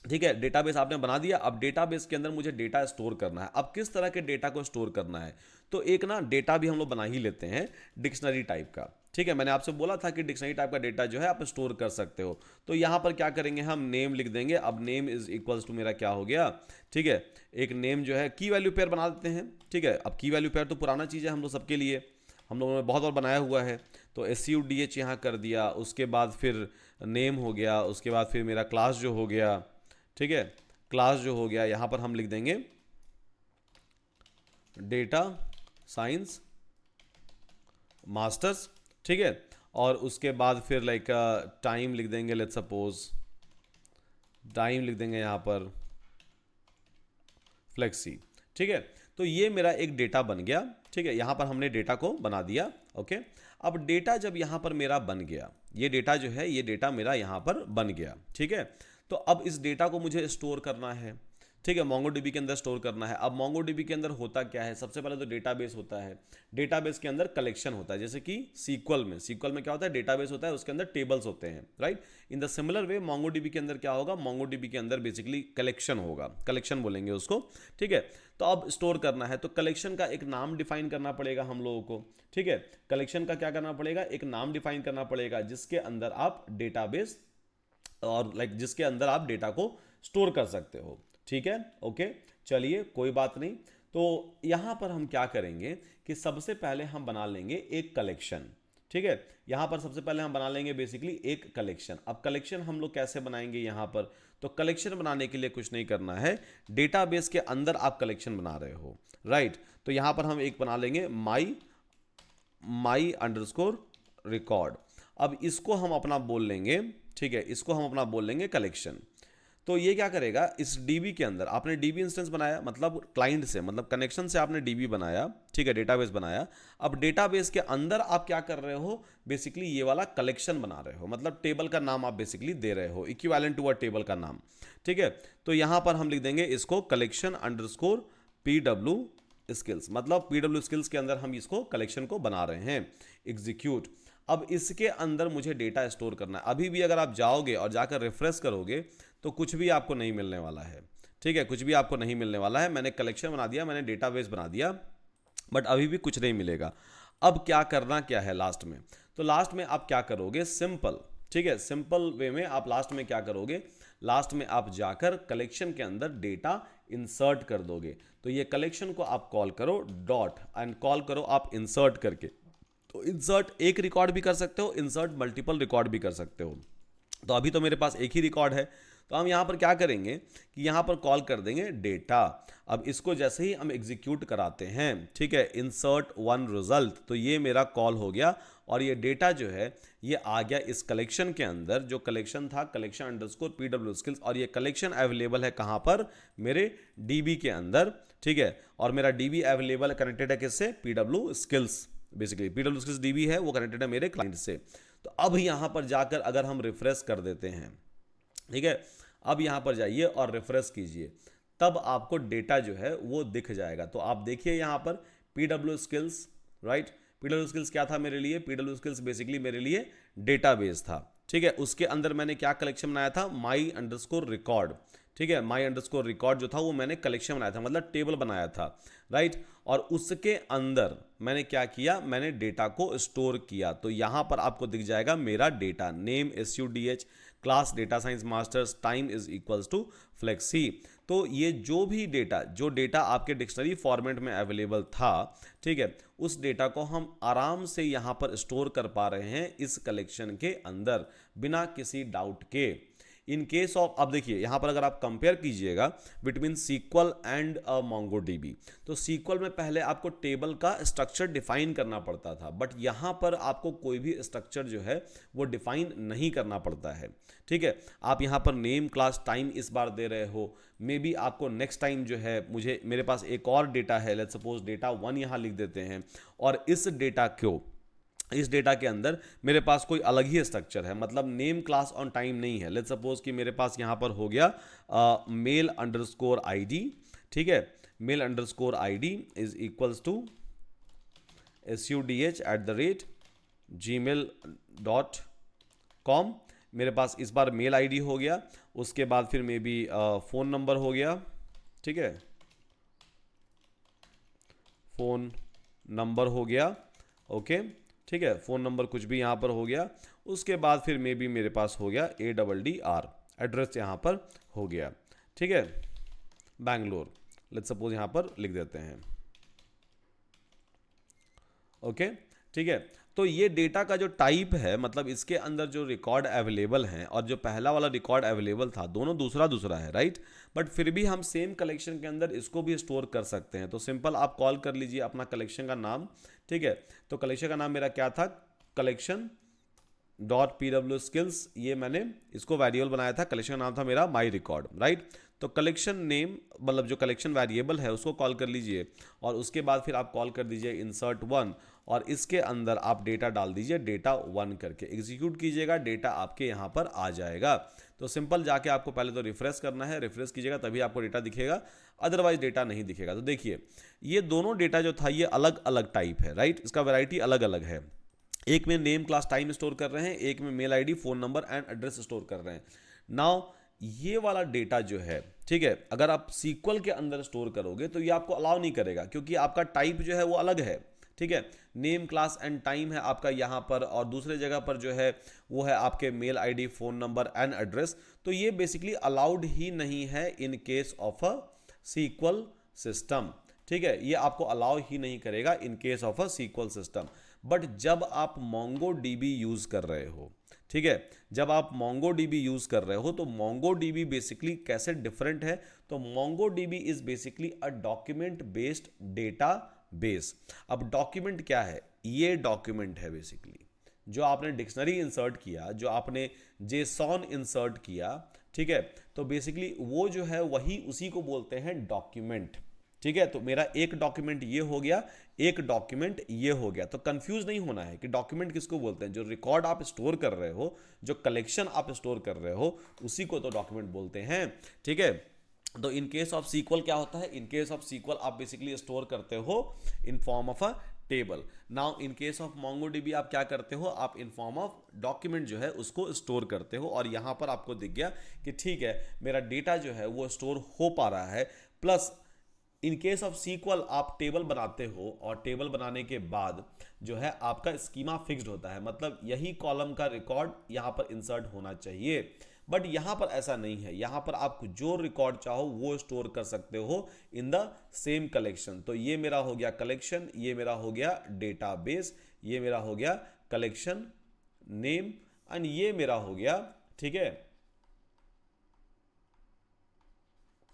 ठीक है। डेटाबेस आपने बना दिया। अब डेटाबेस के अंदर मुझे डेटा स्टोर करना है। अब किस तरह के डेटा को स्टोर करना है, तो एक ना डेटा भी हम लोग बना ही लेते हैं डिक्शनरी टाइप का, ठीक है। मैंने आपसे बोला था कि डिक्शनरी टाइप का डेटा जो है आप स्टोर कर सकते हो। तो यहां पर क्या करेंगे, हम नेम लिख देंगे। अब नेम इज इक्वल्स टू मेरा क्या हो गया, ठीक है, एक नेम जो है की वैल्यू पेयर बना देते हैं, ठीक है। अब की वैल्यू पेयर तो पुराना चीज़ है हम लोग सबके लिए, हम लोगों ने बहुत बार बनाया हुआ है। तो SUDH यहाँ कर दिया, उसके बाद फिर नेम हो गया, उसके बाद फिर मेरा क्लास जो हो गया, ठीक है। क्लास जो हो गया यहां पर हम लिख देंगे डेटा साइंस मास्टर्स, ठीक है, और उसके बाद फिर लाइक टाइम लिख देंगे, लेट्स सपोज टाइम लिख देंगे यहाँ पर फ्लेक्सी, ठीक है। तो ये मेरा एक डेटा बन गया, ठीक है, यहाँ पर हमने डेटा को बना दिया, ओके। अब डेटा जब यहाँ पर मेरा बन गया, ये डेटा जो है ये डेटा मेरा यहाँ पर बन गया, ठीक है। तो अब इस डेटा को मुझे स्टोर करना है, ठीक है, MongoDB के अंदर स्टोर करना है। अब MongoDB के अंदर होता क्या है, सबसे पहले तो डेटाबेस होता है, डेटाबेस के अंदर कलेक्शन होता है, जैसे कि सीक्वल में क्या होता है, डेटाबेस होता है, उसके अंदर टेबल्स होते हैं, right. In the similar way MongoDB के अंदर क्या होगा, MongoDB के अंदर बेसिकली कलेक्शन होगा, कलेक्शन बोलेंगे उसको, ठीक है। तो अब स्टोर करना है तो कलेक्शन का एक नाम डिफाइन करना पड़ेगा हम लोगों को, ठीक है। कलेक्शन का क्या करना पड़ेगा, एक नाम डिफाइन करना पड़ेगा जिसके अंदर आप डेटाबेस और लाइक जिसके अंदर आप डेटा को स्टोर कर सकते हो, ठीक है, ओके। चलिए कोई बात नहीं। तो यहां पर हम क्या करेंगे कि सबसे पहले हम बना लेंगे एक कलेक्शन, ठीक है। यहां पर सबसे पहले हम बना लेंगे बेसिकली एक कलेक्शन। अब कलेक्शन हम लोग कैसे बनाएंगे यहां पर, तो कलेक्शन बनाने के लिए कुछ नहीं करना है, डेटाबेस के अंदर आप कलेक्शन बना रहे हो, राइट। तो यहां पर हम एक बना लेंगे माई अंडरस्कोर रिकॉर्ड। अब इसको हम अपना बोल लेंगे, ठीक है, इसको हम अपना बोल लेंगे कलेक्शन। तो ये क्या करेगा, इस डीबी के अंदर आपने डीबी इंस्टेंस बनाया, मतलब क्लाइंट से, मतलब कनेक्शन से आपने डीबी बनाया, ठीक है, डेटाबेस बनाया। अब डेटाबेस के अंदर आप क्या कर रहे हो, बेसिकली ये वाला कलेक्शन बना रहे हो, मतलब टेबल का नाम आप बेसिकली दे रहे हो, इक्विवेलेंट टू अ टेबल का नाम, ठीक है। तो यहां पर हम लिख देंगे इसको कलेक्शन अंडरस्कोर PW स्किल्स, मतलब PW स्किल्स के अंदर हम इसको कलेक्शन को बना रहे हैं, एग्जीक्यूट। अब इसके अंदर मुझे डेटा स्टोर करना है। अभी भी अगर आप जाओगे और जाकर रिफ्रेश करोगे तो कुछ भी आपको नहीं मिलने वाला है, ठीक है, कुछ भी आपको नहीं मिलने वाला है। मैंने कलेक्शन बना दिया, मैंने डेटाबेस बना दिया, बट अभी भी कुछ नहीं मिलेगा। अब क्या करना क्या है लास्ट में, तो लास्ट में आप क्या करोगे, सिंपल, ठीक है, सिंपल वे में आप लास्ट में क्या करोगे, लास्ट में आप जाकर कलेक्शन के अंदर डेटा इंसर्ट कर दोगे। तो ये कलेक्शन को आप कॉल करो डॉट एंड कॉल करो आप इंसर्ट करके। तो इंसर्ट एक रिकॉर्ड भी कर सकते हो, इंसर्ट मल्टीपल रिकॉर्ड भी कर सकते हो। तो अभी तो मेरे पास एक ही रिकॉर्ड है, तो हम यहाँ पर क्या करेंगे कि यहाँ पर कॉल कर देंगे डेटा। अब इसको जैसे ही हम एग्जीक्यूट कराते हैं, ठीक है, इंसर्ट वन रिजल्ट, तो ये मेरा कॉल हो गया और ये डेटा जो है ये आ गया इस कलेक्शन के अंदर। जो कलेक्शन था कलेक्शन अंडरस्कोर PW स्किल्स, और ये कलेक्शन अवेलेबल है कहाँ पर, मेरे DB के अंदर, ठीक है। और मेरा DB अवेलेबल कनेक्टेड है किससे, PW skills, basically PW skills DB है वो कनेक्टेड है मेरे क्लाइंट से। तो अब यहाँ पर जाकर अगर हम रिफ्रेश कर देते हैं, ठीक है, अब यहाँ पर जाइए और रिफ्रेश कीजिए, तब आपको डेटा जो है वो दिख जाएगा। तो आप देखिए यहाँ पर PW skills, right, PW skills क्या था मेरे लिए, PW स्किल्स बेसिकली मेरे लिए डेटाबेस था, ठीक है। उसके अंदर मैंने क्या कलेक्शन बनाया था, माई अंडरस्कोर रिकॉर्ड, ठीक है, माई अंडरस्कोर रिकॉर्ड जो था वो मैंने कलेक्शन बनाया था, मतलब टेबल बनाया था, राइट। और उसके अंदर मैंने क्या किया, मैंने डेटा को स्टोर किया। तो यहां पर आपको दिख जाएगा मेरा data, name SUDH, class data science masters, time is equals to flexi. तो ये जो भी डेटा, जो डेटा आपके डिक्शनरी फॉर्मेट में अवेलेबल था, ठीक है, उस डेटा को हम आराम से यहां पर स्टोर कर पा रहे हैं इस कलेक्शन के अंदर बिना किसी डाउट के। इन केस ऑफ, अब देखिए यहां पर अगर आप कंपेयर कीजिएगा बिटवीन SQL एंड MongoDB, तो SQL में पहले आपको टेबल का स्ट्रक्चर डिफाइन करना पड़ता था, बट यहां पर आपको कोई भी स्ट्रक्चर जो है वो डिफाइन नहीं करना पड़ता है, ठीक है। आप यहां पर नेम क्लास टाइम इस बार दे रहे हो, मे बी आपको नेक्स्ट टाइम जो है, मेरे पास एक और डेटा है, लेट्स सपोज डेटा 1 यहां लिख देते हैं, और इस डेटा के अंदर मेरे पास कोई अलग ही स्ट्रक्चर है, मतलब नेम क्लास ऑन टाइम नहीं है। लेट्स सपोज कि मेरे पास यहाँ पर हो गया मेल अंडरस्कोर ID, ठीक है, mail underscore ID is equals to SUDH@gmail.com। मेरे पास इस बार मेल ID हो गया, उसके बाद फिर मे बी फ़ोन नंबर हो गया, ठीक है, फ़ोन नंबर हो गया, ओके, ठीक है, फ़ोन नंबर कुछ भी यहाँ पर हो गया। उसके बाद फिर मे बी मेरे पास हो गया ADDR, एड्रेस यहाँ पर हो गया, ठीक है, बैंगलोर, लेट्स सपोज यहाँ पर लिख देते हैं, ओके, ठीक है। तो ये डेटा का जो टाइप है, मतलब इसके अंदर जो रिकॉर्ड अवेलेबल हैं और जो पहला वाला रिकॉर्ड अवेलेबल था, दोनों दूसरा दूसरा है, राइट। बट फिर भी हम सेम कलेक्शन के अंदर इसको भी स्टोर कर सकते हैं। तो सिंपल आप कॉल कर लीजिए अपना कलेक्शन का नाम, ठीक है। तो कलेक्शन का नाम मेरा क्या था, collection dot P W skills, ये मैंने इसको वेरिएबल बनाया था, कलेक्शन का नाम था मेरा माई रिकॉर्ड, राइट। तो कलेक्शन नेम मतलब जो कलेक्शन वेरिएबल है उसको कॉल कर लीजिए और उसके बाद फिर आप कॉल कर दीजिए इंसर्ट वन और इसके अंदर आप डेटा डाल दीजिए, डेटा वन करके एग्जीक्यूट कीजिएगा, डेटा आपके यहाँ पर आ जाएगा। तो सिंपल जाके आपको पहले तो रिफ्रेश करना है, रिफ्रेश कीजिएगा तभी आपको डेटा दिखेगा, अदरवाइज डेटा नहीं दिखेगा। तो देखिए ये दोनों डेटा जो था ये अलग अलग टाइप है, राइट, इसका वैरायटी अलग अलग है। एक में नेम क्लास टाइम स्टोर कर रहे हैं, एक में mail ID phone number and address store कर रहे हैं। नाउ ये वाला डेटा जो है, ठीक है, अगर आप सीक्वल के अंदर स्टोर करोगे तो ये आपको अलाउ नहीं करेगा क्योंकि आपका टाइप जो है वो अलग है, ठीक है। नेम क्लास एंड टाइम है आपका यहाँ पर और दूसरे जगह पर जो है वो है आपके mail ID phone number and address. तो ये बेसिकली अलाउड ही नहीं है in case of a sequel system, ठीक है, ये आपको अलाउ ही नहीं करेगा in case of a sequel system. But जब आप MongoDB यूज कर रहे हो, ठीक है, जब आप MongoDB यूज कर रहे हो तो MongoDB बेसिकली कैसे डिफरेंट है, तो MongoDB is basically a document based data base. अब डॉक्यूमेंट क्या है, ये डॉक्यूमेंट है बेसिकली जो आपने डिक्शनरी इंसर्ट किया, जो आपने जेसॉन इंसर्ट किया, ठीक है, तो बेसिकली वो जो है वही उसी को बोलते हैं डॉक्यूमेंट, ठीक है। तो मेरा एक डॉक्यूमेंट ये हो गया, एक डॉक्यूमेंट ये हो गया। तो कंफ्यूज नहीं होना है कि डॉक्यूमेंट किसको बोलते हैं, जो रिकॉर्ड आप स्टोर कर रहे हो, जो कलेक्शन आप स्टोर कर रहे हो उसी को तो डॉक्यूमेंट बोलते हैं, ठीक है। तो इन केस ऑफ सीक्वल क्या होता है, इन केस ऑफ सीक्वल आप बेसिकली स्टोर करते हो in form of a table. Now in case of MongoDB आप क्या करते हो, आप इन फॉर्म ऑफ डॉक्यूमेंट जो है उसको स्टोर करते हो और यहां पर आपको दिख गया कि ठीक है मेरा डेटा जो है वो स्टोर हो पा रहा है। Plus in case of sequel आप टेबल बनाते हो और टेबल बनाने के बाद जो है आपका स्कीमा फिक्स्ड होता है, मतलब यही कॉलम का रिकॉर्ड यहां पर इंसर्ट होना चाहिए। बट यहां पर ऐसा नहीं है, यहां पर आप जो रिकॉर्ड चाहो वो स्टोर कर सकते हो इन द सेम कलेक्शन। तो ये मेरा हो गया कलेक्शन, ये मेरा हो गया डेटाबेस, ये मेरा हो गया कलेक्शन नेम एंड ये मेरा हो गया, ठीक है,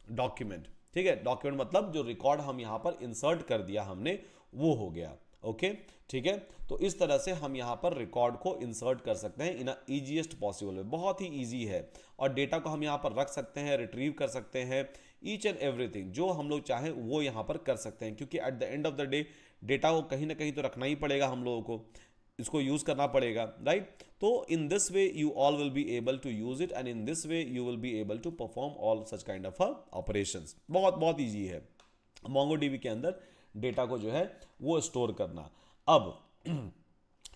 डॉक्यूमेंट, ठीक है। डॉक्यूमेंट मतलब जो रिकॉर्ड हम यहां पर इंसर्ट कर दिया हमने वो हो गया, ओके, ठीक है। तो इस तरह से हम यहां पर रिकॉर्ड को इंसर्ट कर सकते हैं इन अ इजीएस्ट पॉसिबल वे, बहुत ही इजी है। और डेटा को हम यहां पर रख सकते हैं, रिट्रीव कर सकते हैं, ईच एंड एवरीथिंग जो हम लोग चाहें वो यहां पर कर सकते हैं, क्योंकि at the end of the day data को कहीं ना कहीं तो रखना ही पड़ेगा हम लोगों को, इसको यूज करना पड़ेगा, राइट। तो in this way you all will be able to use it and in this way you will be able to perform all such kind of operations. बहुत बहुत इजी है MongoDB के अंदर डेटा को जो है वो स्टोर करना। अब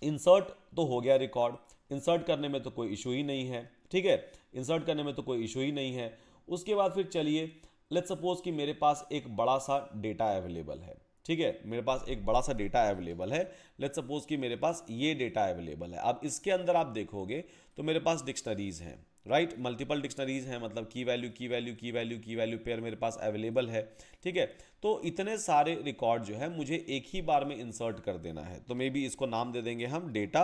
इंसर्ट तो हो गया रिकॉर्ड, इंसर्ट करने में तो कोई इशू ही नहीं है, ठीक है, इंसर्ट करने में तो कोई इशू ही नहीं है। उसके बाद फिर चलिए लेट्स सपोज कि मेरे पास एक बड़ा सा डेटा अवेलेबल है, ठीक है, मेरे पास एक बड़ा सा डेटा अवेलेबल है। लेट्स सपोज कि मेरे पास ये डेटा अवेलेबल है। अब इसके अंदर आप देखोगे तो मेरे पास डिक्शनरीज हैं, राइट, मल्टीपल डिक्शनरीज हैं, मतलब की वैल्यू की वैल्यू की वैल्यू की वैल्यू पेयर मेरे पास अवेलेबल है, ठीक है। तो इतने सारे रिकॉर्ड जो है मुझे एक ही बार में इंसर्ट कर देना है, तो मे बी इसको नाम दे देंगे हम डेटा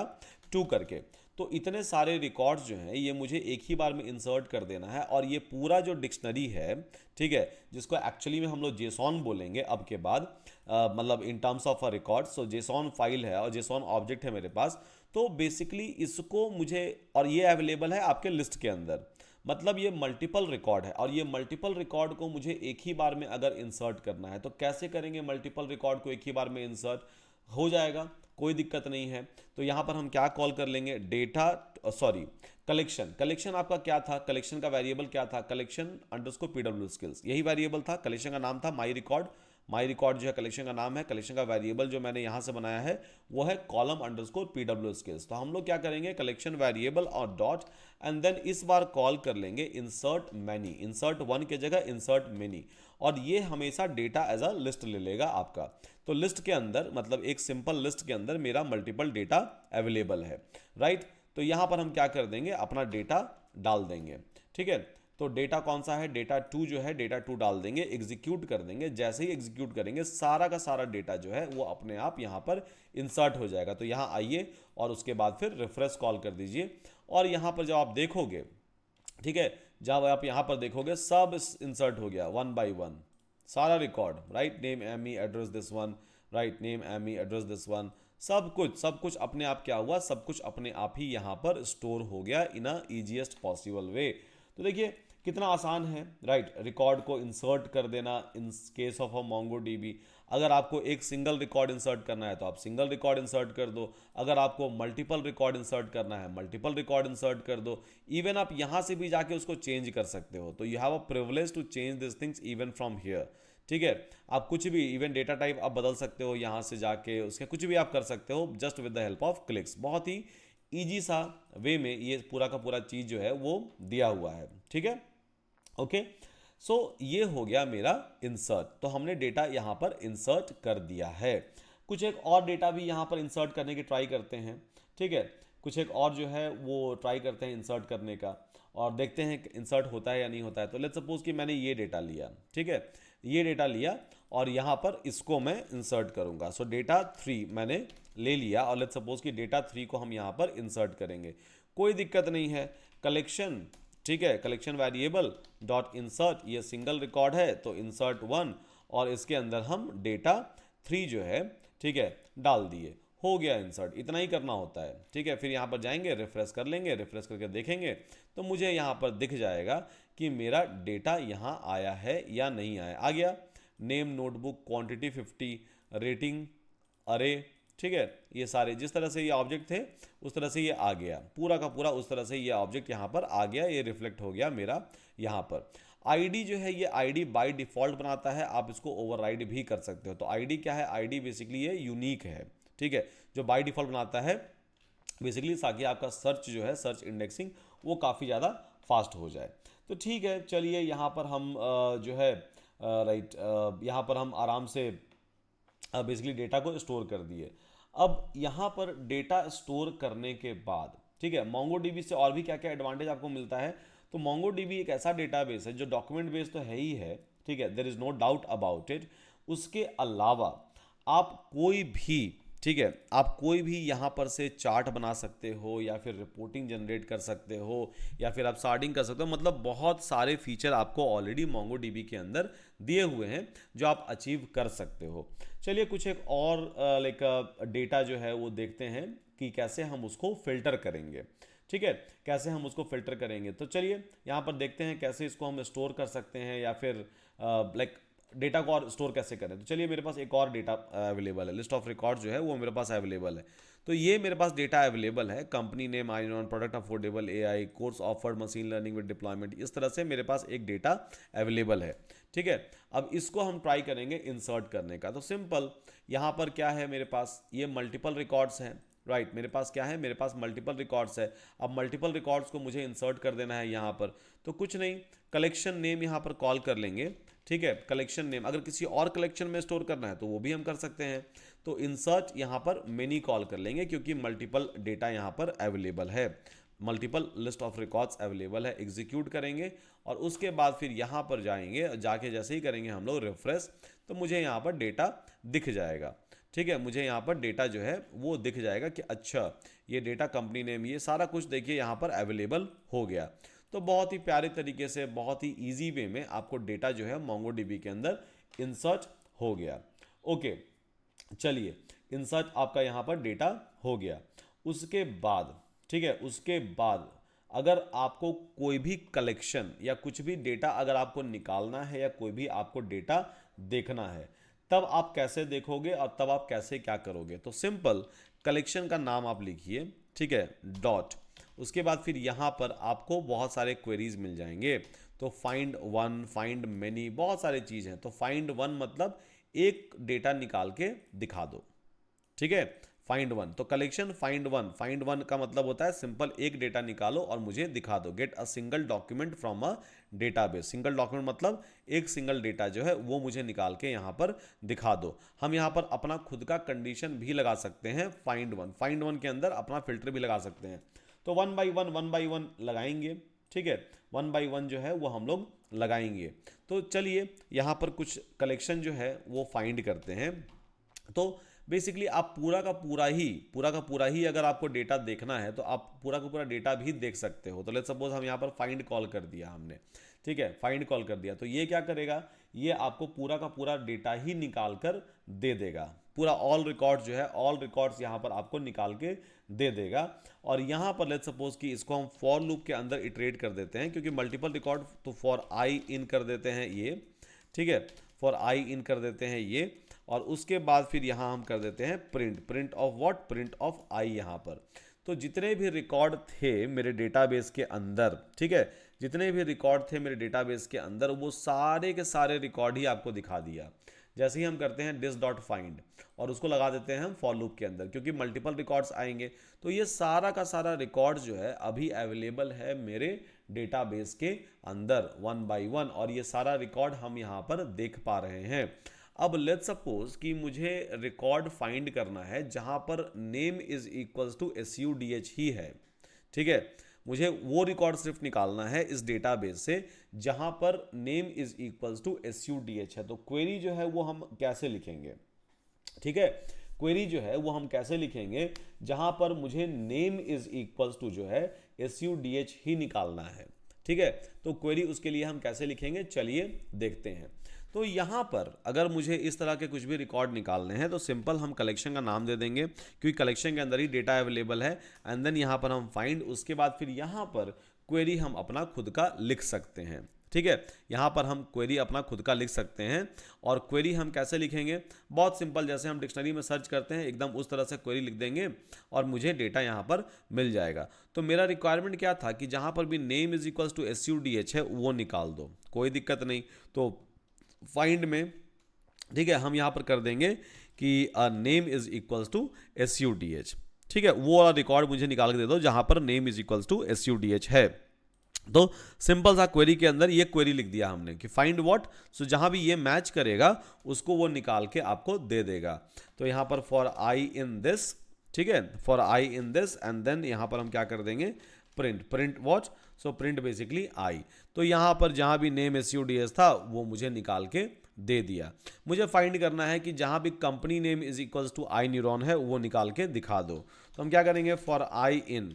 2 करके। तो इतने सारे रिकॉर्ड्स जो हैं ये मुझे एक ही बार में इंसर्ट कर देना है और ये पूरा जो डिक्शनरी है, ठीक है, जिसको एक्चुअली में हम लोग जेसॉन बोलेंगे अब के बाद, मतलब इन terms of a record. So JSON file है और जेसॉन ऑब्जेक्ट है मेरे पास। तो बेसिकली इसको मुझे, और ये अवेलेबल है आपके लिस्ट के अंदर, मतलब ये मल्टीपल रिकॉर्ड है और ये मल्टीपल रिकॉर्ड को मुझे एक ही बार में अगर इंसर्ट करना है तो कैसे करेंगे, मल्टीपल रिकॉर्ड को एक ही बार में इंसर्ट हो जाएगा, कोई दिक्कत नहीं है। तो यहां पर हम क्या कॉल कर लेंगे, डेटा सॉरी कलेक्शन। कलेक्शन आपका क्या था, कलेक्शन का वेरिएबल क्या था, कलेक्शन अंडरस्कोर पीडब्ल्यू स्किल्स, यही वेरिएबल था। कलेक्शन का नाम था माई रिकॉर्ड, माई रिकॉर्ड जो है कलेक्शन का नाम है। कलेक्शन का वेरिएबल जो मैंने यहां से बनाया है वो है कॉलम अंडरस्कोर पीडब्ल्यू स्किल्स। तो हम लोग क्या करेंगे, कलेक्शन वेरिएबल और डॉट एंड देन इस बार कॉल कर लेंगे इंसर्ट मैनी, इंसर्ट 1 के जगह इंसर्ट मैनी, और ये हमेशा डेटा एज अ लिस्ट ले लेगा आपका। तो लिस्ट के अंदर मतलब एक सिंपल लिस्ट के अंदर मेरा मल्टीपल डेटा अवेलेबल है, राइट। तो यहां पर हम क्या कर देंगे, अपना डेटा डाल देंगे, ठीक है। तो डेटा कौन सा है, डेटा 2 जो है, डेटा 2 डाल देंगे, एग्जीक्यूट कर देंगे। जैसे ही एग्जीक्यूट करेंगे सारा का सारा डेटा जो है वो अपने आप यहाँ पर इंसर्ट हो जाएगा। तो यहाँ आइए और उसके बाद फिर रिफ्रेश कॉल कर दीजिए, और यहाँ पर जब आप देखोगे, ठीक है, जब आप यहाँ पर देखोगे सब इंसर्ट हो गया वन बाय वन, सारा record, right, name Amy address this one, right, name Amy address this one, सब कुछ अपने आप क्या हुआ, सब कुछ अपने आप ही यहाँ पर स्टोर हो गया इन अ ईजीएस्ट पॉसिबल वे। तो देखिए कितना आसान है, राइट, रिकॉर्ड को इंसर्ट कर देना इन केस ऑफ अ MongoDB। अगर आपको एक सिंगल रिकॉर्ड इंसर्ट करना है तो आप सिंगल रिकॉर्ड इंसर्ट कर दो, अगर आपको मल्टीपल रिकॉर्ड इंसर्ट करना है मल्टीपल रिकॉर्ड इंसर्ट कर दो, इवन आप यहाँ से भी जाके उसको चेंज कर सकते हो। तो you have a privilege to change this things even from here, ठीक है। आप कुछ भी, इवन डेटा टाइप आप बदल सकते हो यहाँ से जाके, उसके कुछ भी आप कर सकते हो just with the help of clicks. बहुत ही ईजी सा वे में ये पूरा का पूरा चीज़ जो है वो दिया हुआ है, ठीक है। ओके, सो ये हो गया मेरा इंसर्ट। तो हमने डेटा यहाँ पर इंसर्ट कर दिया है। कुछ एक और डेटा भी यहाँ पर इंसर्ट करने की ट्राई करते हैं, ठीक है। कुछ एक और जो है वो ट्राई करते हैं इंसर्ट करने का, और देखते हैं इंसर्ट होता है या नहीं होता है। तो लेट्स सपोज कि मैंने ये डेटा लिया, ठीक है, ये डेटा लिया और यहाँ पर इसको मैं इंसर्ट करूँगा। सो डेटा 3 मैंने ले लिया, और लेट्स सपोज कि डेटा 3 को हम यहाँ पर इंसर्ट करेंगे। कोई दिक्कत नहीं है, कलेक्शन, ठीक है, कलेक्शन वेरिएबल डॉट इंसर्ट, ये सिंगल रिकॉर्ड है तो इंसर्ट 1, और इसके अंदर हम डेटा 3 जो है, ठीक है, डाल दिए, हो गया इंसर्ट। इतना ही करना होता है, ठीक है। फिर यहाँ पर जाएंगे, रिफ्रेश कर लेंगे, रिफ्रेश करके देखेंगे तो मुझे यहाँ पर दिख जाएगा कि मेरा डेटा यहाँ आया है या नहीं आया। आ गया, नेम, नोटबुक, क्वांटिटी 50, रेटिंग, अरे, ठीक है, ये सारे जिस तरह से ये ऑब्जेक्ट थे उस तरह से ये आ गया, पूरा का पूरा उस तरह से ये ऑब्जेक्ट यहाँ पर आ गया, ये रिफ्लेक्ट हो गया मेरा यहाँ पर। आईडी जो है, ये आईडी बाय डिफॉल्ट बनाता है, आप इसको ओवरराइड भी कर सकते हो। तो आईडी क्या है, आईडी बेसिकली ये यूनिक है, ठीक है, जो बाय डिफॉल्ट बनाता है बेसिकली, ताकि आपका सर्च जो है, सर्च इंडेक्सिंग वो काफ़ी ज़्यादा फास्ट हो जाए। तो ठीक है, चलिए यहाँ पर हम जो है राइट, यहाँ पर हम आराम से बेसिकली डेटा को स्टोर कर दिए। अब यहाँ पर डेटा स्टोर करने के बाद, ठीक है, MongoDB से और भी क्या क्या एडवांटेज आपको मिलता है। तो MongoDB एक ऐसा डेटाबेस है जो डॉक्यूमेंट बेस तो है ही है, ठीक है, there is no doubt about it. उसके अलावा आप कोई भी, ठीक है, आप कोई भी यहाँ पर से चार्ट बना सकते हो, या फिर रिपोर्टिंग जनरेट कर सकते हो, या फिर आप सार्टिंग कर सकते हो। मतलब बहुत सारे फीचर आपको ऑलरेडी MongoDB के अंदर दिए हुए हैं जो आप अचीव कर सकते हो। चलिए कुछ एक और लाइक डेटा जो है वो देखते हैं कि कैसे हम उसको फिल्टर करेंगे, ठीक है, कैसे हम उसको फिल्टर करेंगे। तो चलिए यहाँ पर देखते हैं कैसे इसको हम स्टोर कर सकते हैं, या फिर लाइक डेटा को और स्टोर कैसे करें। तो चलिए मेरे पास एक और डेटा अवेलेबल है, लिस्ट ऑफ रिकॉर्ड जो है वो मेरे पास अवेलेबल है। तो ये मेरे पास डेटा अवेलेबल है, कंपनी नेम, आईनॉन, product affordable AI, course offered, machine learning with deployment, इस तरह से मेरे पास एक डेटा अवेलेबल है, ठीक है। अब इसको हम ट्राई करेंगे इंसर्ट करने का। तो सिंपल, यहाँ पर क्या है मेरे पास, ये मल्टीपल रिकॉर्ड्स हैं, राइट, मेरे पास क्या है, मेरे पास मल्टीपल रिकॉर्ड्स है। अब मल्टीपल रिकॉर्ड्स को मुझे इंसर्ट कर देना है यहाँ पर। तो कुछ नहीं, कलेक्शन नेम यहाँ पर कॉल कर लेंगे, ठीक है, कलेक्शन नेम। अगर किसी और कलेक्शन में स्टोर करना है तो वो भी हम कर सकते हैं। तो इंसर्ट यहाँ पर मेनी कॉल कर लेंगे, क्योंकि मल्टीपल डेटा यहाँ पर अवेलेबल है, multiple list of records available है। एग्जीक्यूट करेंगे और उसके बाद फिर यहाँ पर जाएंगे, जाके जैसे ही करेंगे हम लोग रिफ्रेश, तो मुझे यहाँ पर डेटा दिख जाएगा, ठीक है, मुझे यहाँ पर डेटा जो है वो दिख जाएगा कि अच्छा ये डेटा, कंपनी नेम, ये सारा कुछ देखिए यहाँ पर अवेलेबल हो गया। तो बहुत ही प्यारे तरीके से, बहुत ही इजी वे में आपको डेटा जो है MongoDB के अंदर इंसर्ट हो गया। ओके, चलिए इंसर्ट आपका यहाँ पर डेटा हो गया। उसके बाद, ठीक है, उसके बाद अगर आपको कोई भी कलेक्शन या कुछ भी डेटा अगर आपको निकालना है, या कोई भी आपको डेटा देखना है, तब आप कैसे देखोगे और तब आप कैसे क्या करोगे। तो सिंपल, कलेक्शन का नाम आप लिखिए, ठीक है, डॉट, उसके बाद फिर यहाँ पर आपको बहुत सारे क्वेरीज मिल जाएंगे। तो फाइंड वन, फाइंड मेनी, बहुत सारे चीज़ हैं। तो फाइंड वन मतलब एक डेटा निकाल के दिखा दो, ठीक है, फाइंड वन। तो collection find one, find one का मतलब होता है सिंपल एक डेटा निकालो और मुझे दिखा दो। Get a single document from a database, single document मतलब एक सिंगल डेटा जो है वो मुझे निकाल के यहाँ पर दिखा दो। हम यहाँ पर अपना खुद का कंडीशन भी लगा सकते हैं, फाइंड वन, फाइंड वन के अंदर अपना फिल्टर भी लगा सकते हैं। तो वन बाई वन लगाएंगे, ठीक है, 1 बाई 1 जो है वो हम लोग लगाएंगे। तो चलिए यहाँ पर कुछ कलेक्शन जो है वो फाइंड करते हैं। तो बेसिकली आप पूरा का पूरा ही अगर आपको डेटा देखना है तो आप पूरा का पूरा डेटा भी देख सकते हो। तो लेट्स सपोज हम यहाँ पर फाइंड कॉल कर दिया हमने, ठीक है, फाइंड कॉल कर दिया, तो ये क्या करेगा, ये आपको पूरा का पूरा डेटा ही निकाल कर दे देगा। पूरा ऑल रिकॉर्ड जो है, ऑल रिकॉर्ड्स यहाँ पर आपको निकाल के दे देगा। और यहाँ पर लेट्स सपोज कि इसको हम फॉर लूप के अंदर इटरेट कर देते हैं, क्योंकि मल्टीपल रिकॉर्ड, तो फॉर आई इन कर देते हैं ये, ठीक है, फॉर आई इन कर देते हैं ये, और उसके बाद फिर यहाँ हम कर देते हैं print of what, print of I यहाँ पर। तो जितने भी रिकॉर्ड थे मेरे डेटाबेस के अंदर, ठीक है, जितने भी रिकॉर्ड थे मेरे डेटाबेस के अंदर, वो सारे के सारे रिकॉर्ड ही आपको दिखा दिया। जैसे ही हम करते हैं दिस डॉट फाइंड और उसको लगा देते हैं हम फॉर लूप के अंदर, क्योंकि मल्टीपल रिकॉर्ड्स आएंगे, तो ये सारा का सारा रिकॉर्ड जो है अभी अवेलेबल है मेरे डेटाबेस के अंदर 1 बाई 1, और ये सारा रिकॉर्ड हम यहाँ पर देख पा रहे हैं। अब लेट्स सपोज कि मुझे रिकॉर्ड फाइंड करना है जहां पर name is equals to SUDH ही है, ठीक है, मुझे वो रिकॉर्ड सिर्फ निकालना है इस डेटाबेस से जहां पर name is equals to SUDH है। तो क्वेरी जो है वो हम कैसे लिखेंगे, ठीक है, क्वेरी जो है वो हम कैसे लिखेंगे जहां पर मुझे नेम इज इक्वल्स टू जो है SUDH ही निकालना है, ठीक है। तो क्वेरी उसके लिए हम कैसे लिखेंगे, चलिए देखते हैं। तो यहाँ पर अगर मुझे इस तरह के कुछ भी रिकॉर्ड निकालने हैं तो सिंपल हम कलेक्शन का नाम दे देंगे, क्योंकि कलेक्शन के अंदर ही डेटा अवेलेबल है, एंड देन यहाँ पर हम फाइंड, उसके बाद फिर यहाँ पर क्वेरी हम अपना खुद का लिख सकते हैं, ठीक है, यहाँ पर हम क्वेरी अपना खुद का लिख सकते हैं। और क्वेरी हम कैसे लिखेंगे, बहुत सिंपल, जैसे हम डिक्शनरी में सर्च करते हैं एकदम उस तरह से क्वेरी लिख देंगे और मुझे डेटा यहाँ पर मिल जाएगा। तो मेरा रिक्वायरमेंट क्या था कि जहाँ पर भी name is equals to SUDH है वो निकाल दो, कोई दिक्कत नहीं। तो फाइंड में, ठीक है, हम यहाँ पर कर देंगे कि name is equals to SUDH, ठीक है, वो वाला रिकॉर्ड मुझे निकाल के दे दो जहां पर name is equals to SUDH है। तो सिंपल सा क्वेरी के अंदर ये क्वेरी लिख दिया हमने कि फाइंड व्हाट, सो जहां भी ये मैच करेगा उसको वो निकाल के आपको दे देगा। तो यहाँ पर फॉर आई इन दिस, ठीक है, for I in this, and then यहाँ पर हम क्या कर देंगे, print what, so print basically I. तो यहाँ पर जहाँ भी नेम SUDH था वो मुझे निकाल के दे दिया। मुझे फाइंड करना है कि जहाँ भी company name is equals to iNeuron है वो निकाल के दिखा दो। तो हम क्या करेंगे, for I in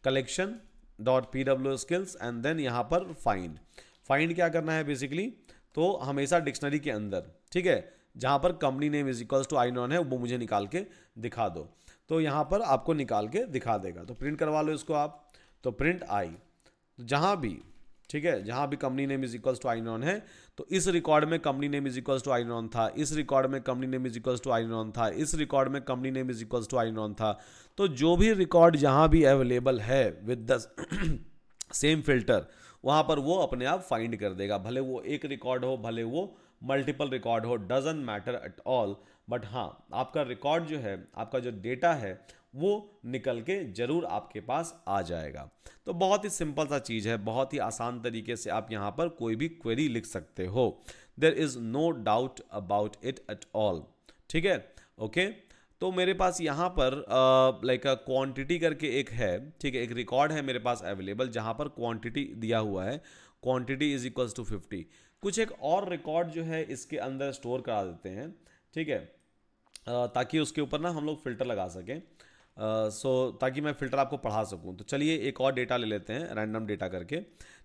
collection dot PW skills, and then यहाँ पर फाइंड क्या करना है बेसिकली, तो हमेशा डिक्शनरी के अंदर, ठीक है, जहाँ पर company name is equals to iNeuron है वो मुझे निकाल के दिखा दो। तो यहाँ पर आपको निकाल के दिखा देगा। तो प्रिंट करवा लो इसको आप, तो प्रिंट आई, जहाँ भी, ठीक है, जहाँ भी company name is equals to iNeuron है, तो इस रिकॉर्ड में company name is equals to iNeuron था, इस रिकॉर्ड में company name is equals to iNeuron था, इस रिकॉर्ड में company name is equals to iNeuron था। तो जो भी रिकॉर्ड जहाँ भी अवेलेबल है विद द सेम फिल्टर, वहाँ पर वो अपने आप फाइंड कर देगा, भले वो एक रिकॉर्ड हो, भले वो मल्टीपल रिकॉर्ड हो, doesn't matter at all. But हाँ, आपका रिकॉर्ड जो है, आपका जो डेटा है वो निकल के जरूर आपके पास आ जाएगा। तो बहुत ही सिंपल सा चीज़ है, बहुत ही आसान तरीके से आप यहाँ पर कोई भी क्वेरी लिख सकते हो। There is no doubt about it at all, ठीक है, ओके। तो मेरे पास यहाँ पर लाइक क्वांटिटी करके एक है, ठीक है, एक रिकॉर्ड है मेरे पास अवेलेबल जहाँ पर क्वांटिटी दिया हुआ है, क्वांटिटी इज इक्वल्स टू 50। कुछ एक और रिकॉर्ड जो है इसके अंदर स्टोर करा देते हैं, ठीक है, ताकि उसके ऊपर ना हम लोग फिल्टर लगा सकें, ताकि मैं फिल्टर आपको पढ़ा सकूं। तो चलिए एक और डेटा ले लेते हैं, रैंडम डेटा करके,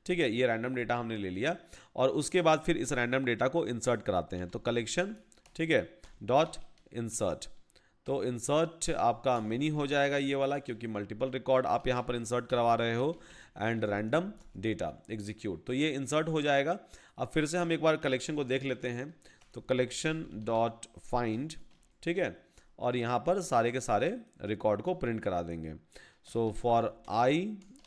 ठीक है, ये रैंडम डेटा हमने ले लिया और उसके बाद फिर इस रैंडम डेटा को इंसर्ट कराते हैं। तो कलेक्शन, ठीक है, डॉट इंसर्ट, तो इंसर्ट आपका मिनी हो जाएगा ये वाला, क्योंकि मल्टीपल रिकॉर्ड आप यहाँ पर इंसर्ट करवा रहे हो, एंड रैंडम डेटा एग्जीक्यूट, तो ये इंसर्ट हो जाएगा। अब फिर से हम एक बार कलेक्शन को देख लेते हैं, तो कलेक्शन डॉट फाइंड, ठीक है, और यहाँ पर सारे के सारे रिकॉर्ड को प्रिंट करा देंगे। So for I